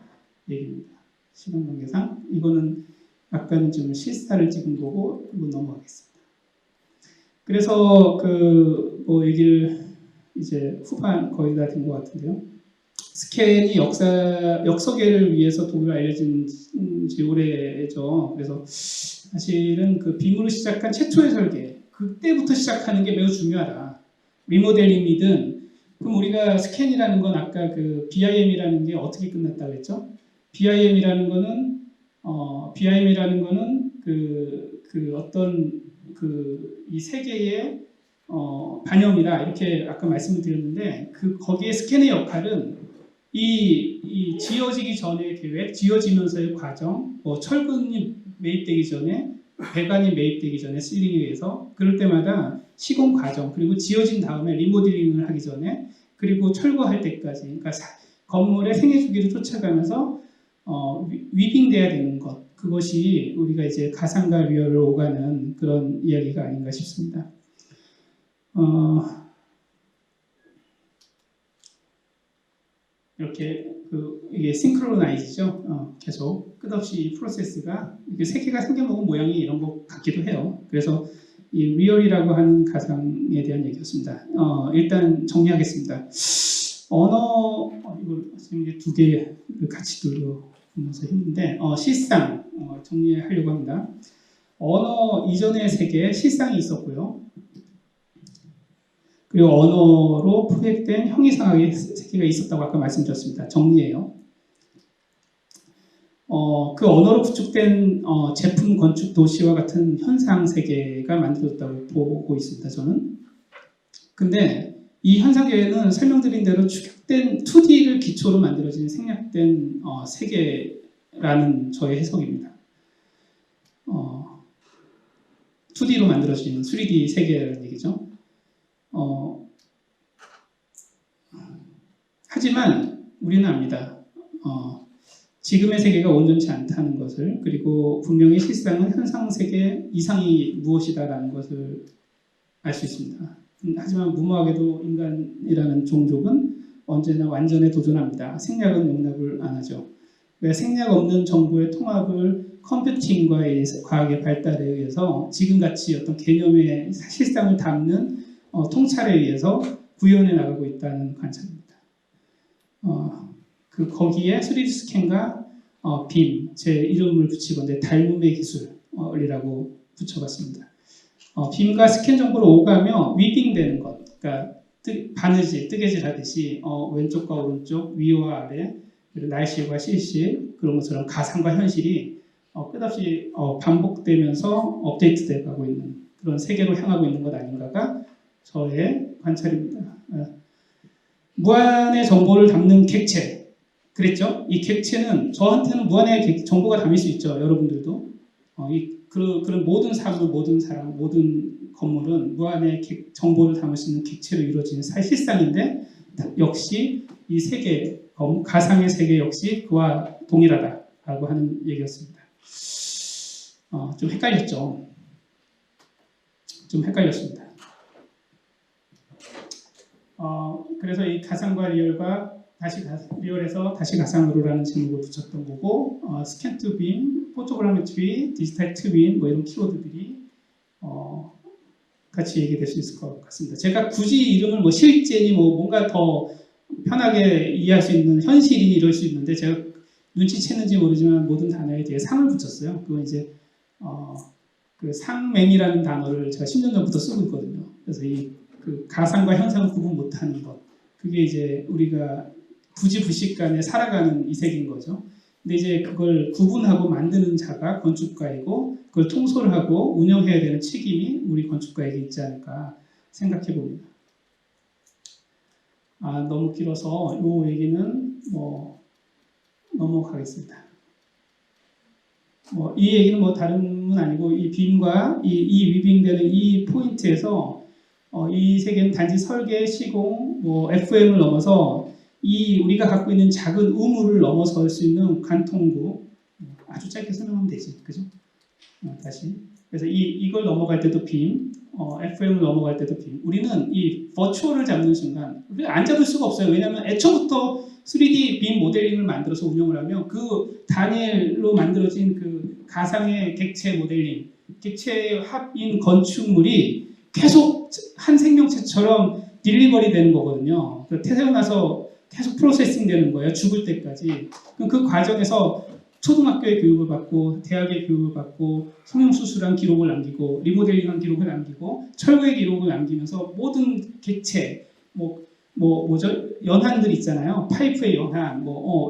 얘기입니다. 시간 관계상 이거는 아까는 지금 실사를 찍은 거고 이거 넘어가겠습니다. 그래서 얘기를 이제 후반 거의 다 된 것 같은데요. 스캔이 역서계를 위해서 도구가 알려진 지 오래죠. 그래서 사실은 그 빔으로 시작한 최초의 설계, 그때부터 시작하는 게 매우 중요하다. 리모델링이든, 그럼 우리가 스캔이라는 건 아까 그 BIM이라는 게 어떻게 끝났다고 했죠? BIM이라는 거는 그 그 어떤 그 이 세계의 반영이다 이렇게 아까 말씀을 드렸는데 그 거기에 스캔의 역할은 이 지어지기 전의 계획, 지어지면서의 과정, 뭐 철근이 매입되기 전에 배관이 매입되기 전에 실링에 의해서 그럴 때마다 시공 과정 그리고 지어진 다음에 리모델링을 하기 전에 그리고 철거할 때까지 그러니까 건물의 생애 주기를 쫓아가면서 위빙돼야 되는 것 그것이 우리가 이제 가상과 리얼을 오가는 그런 이야기가 아닌가 싶습니다. 이렇게 이게 싱크로나이즈죠. 계속 끝없이 이 프로세스가 이게 세계가 생겨먹은 모양이 이런 것 같기도 해요. 그래서 이 리얼이라고 하는 가상에 대한 얘기였습니다. 일단 정리하겠습니다. 언어 이걸 지금 두 개 같이 들어보면서 했는데 실상 정리하려고 합니다. 언어 이전의 세계에 실상이 있었고요. 그리고 언어로 포획된 형이상학의 세계가 있었다고 아까 말씀드렸습니다. 정리해요. 그 언어로 구축된 제품, 건축, 도시와 같은 현상 세계가 만들어졌다고 보고 있습니다. 저는. 근데 이 현상 세계는 설명드린 대로 축약된 2D를 기초로 만들어진 생략된 세계라는 저의 해석입니다. 2D로 만들어진 3D 세계라는 얘기죠. 하지만 우리는 압니다. 지금의 세계가 온전치 않다는 것을 그리고 분명히 실상은 현상 세계 이상이 무엇이다라는 것을 알 수 있습니다. 하지만 무모하게도 인간이라는 종족은 언제나 완전에 도전합니다. 생략은 용납을 안 하죠. 생략 없는 정보의 통합을 컴퓨팅과의 과학의 발달에 의해서 지금같이 어떤 개념의 실상을 담는 통찰에 의해서 구현해 나가고 있다는 관찰입니다. 거기에 3D 스캔과 빔, 제 이름을 붙이건데 닮음의 기술이라고 붙여봤습니다. 빔과 스캔 정보를 오가며 위빙되는 것, 그러니까 바느질, 뜨개질 하듯이 왼쪽과 오른쪽, 위와 아래, 그리고 날실과 실실 그런 것처럼 가상과 현실이 끝없이 반복되면서 업데이트되어 가고 있는 그런 세계로 향하고 있는 것 아닌가가 저의 관찰입니다. 무한의 정보를 담는 객체 그랬죠? 이 객체는 저한테는 무한의 정보가 담을 수 있죠. 여러분들도 그런 모든 사물, 모든 사람, 모든 건물은 무한의 정보를 담을 수 있는 객체로 이루어지는 실상인데 역시 이 세계, 가상의 세계 역시 그와 동일하다라고 하는 얘기였습니다. 좀 헷갈렸죠? 좀 헷갈렸습니다. 그래서 이 가상과 리얼과 리얼에서 다시 가상으로라는 제목을 붙였던 거고 스캔 투 빔, 포토그라메트리, 디지털 트윈 뭐 이런 키워드들이 같이 얘기될 수 있을 것 같습니다. 제가 굳이 이름을 뭐 실제니 뭔가 더 편하게 이해할 수 있는 현실이니 이럴 수 있는데 제가 눈치챘는지 모르지만 모든 단어에 뒤에 상을 붙였어요. 그건 이제 그 상맹이라는 단어를 제가 10년 전부터 쓰고 있거든요. 그래서 그 가상과 현상을 구분 못하는 것 그게 이제 우리가 부지불식간에 살아가는 이 세계인 거죠. 근데 이제 그걸 구분하고 만드는 자가 건축가이고 그걸 통솔하고 운영해야 되는 책임이 우리 건축가에게 있지 않을까 생각해 봅니다. 너무 길어서 이 얘기는 넘어가겠습니다. 이 얘기는 다른 건 아니고 이 빔과 이 위빙되는 이 포인트에서 이 세계는 단지 설계, 시공, FM을 넘어서 우리가 갖고 있는 작은 의무를 넘어설 수 있는 관통구 아주 짧게 설명하면 되지, 그죠? 다시 그래서 이걸 넘어갈 때도 빔, FM을 넘어갈 때도 빔. 우리는 이 버추얼을 잡는 순간 우리가 안 잡을 수가 없어요. 왜냐하면 애초부터 3D 빔 모델링을 만들어서 운영을 하면 그 단일로 만들어진 그 가상의 객체 모델링, 객체의 합인 건축물이 계속 한 생명체처럼 딜리버리 되는 거거든요. 태어나서 계속 프로세싱 되는 거예요. 죽을 때까지. 그 과정에서 초등학교의 교육을 받고 대학의 교육을 받고 성형수술한 기록을 남기고 리모델링한 기록을 남기고 철거의 기록을 남기면서 모든 객체 뭐죠? 연한들 있잖아요. 파이프의 연한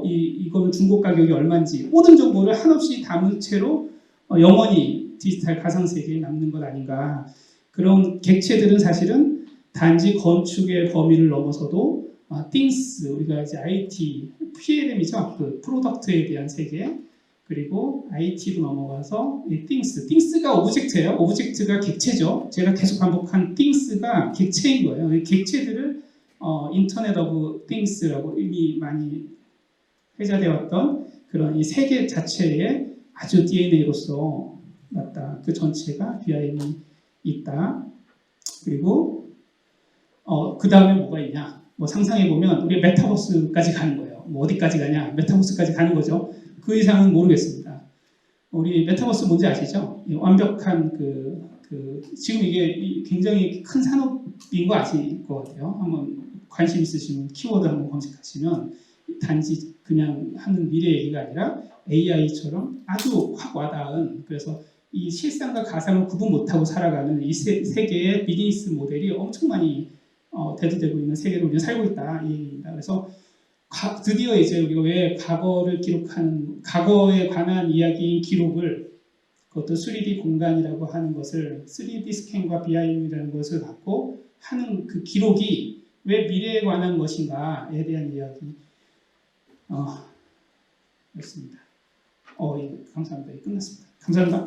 이거는 중고 가격이 얼마인지 모든 정보를 한없이 담은 채로 영원히 디지털 가상세계에 남는 것 아닌가. 그런 객체들은 사실은 단지 건축의 범위를 넘어서도 things, 우리가 이제 IT, PLM이죠. 그 프로덕트에 대한 세계, 그리고 IT로 넘어가서 이 things가 오브젝트예요. 오브젝트가 객체죠. 제가 계속 반복한 things가 객체인 거예요. 이 객체들을 인터넷 오브 things라고 이미 많이 회자되었던 그런 이 세계 자체의 아주 DNA로서 맞다. 그 전체가 BIM이 있다. 그리고 그 다음에 뭐가 있냐? 뭐 상상해 보면 우리 메타버스까지 가는 거예요. 뭐 어디까지 가냐? 메타버스까지 가는 거죠. 그 이상은 모르겠습니다. 우리 메타버스 뭔지 아시죠? 완벽한 지금 이게 굉장히 큰 산업인 거 아실 것 같아요. 한번 관심 있으시면 키워드 한번 검색하시면 단지 그냥 하는 미래 얘기가 아니라 AI처럼 아주 확 와닿은, 그래서 이 실상과 가상을 구분 못하고 살아가는 이 세계의 비즈니스 모델이 엄청 많이 대두되고 있는 세계를 우리가 살고 있다 이 얘기입니다. 그래서 드디어 이제 우리가 왜 과거를 기록하는, 과거에 관한 이야기인 기록을, 그것도 3D 공간이라고 하는 것을 3D 스캔과 BIM이라는 것을 갖고 하는 그 기록이 왜 미래에 관한 것인가에 대한 이야기 였습니다. 감사합니다. 끝났습니다. 감사합니다.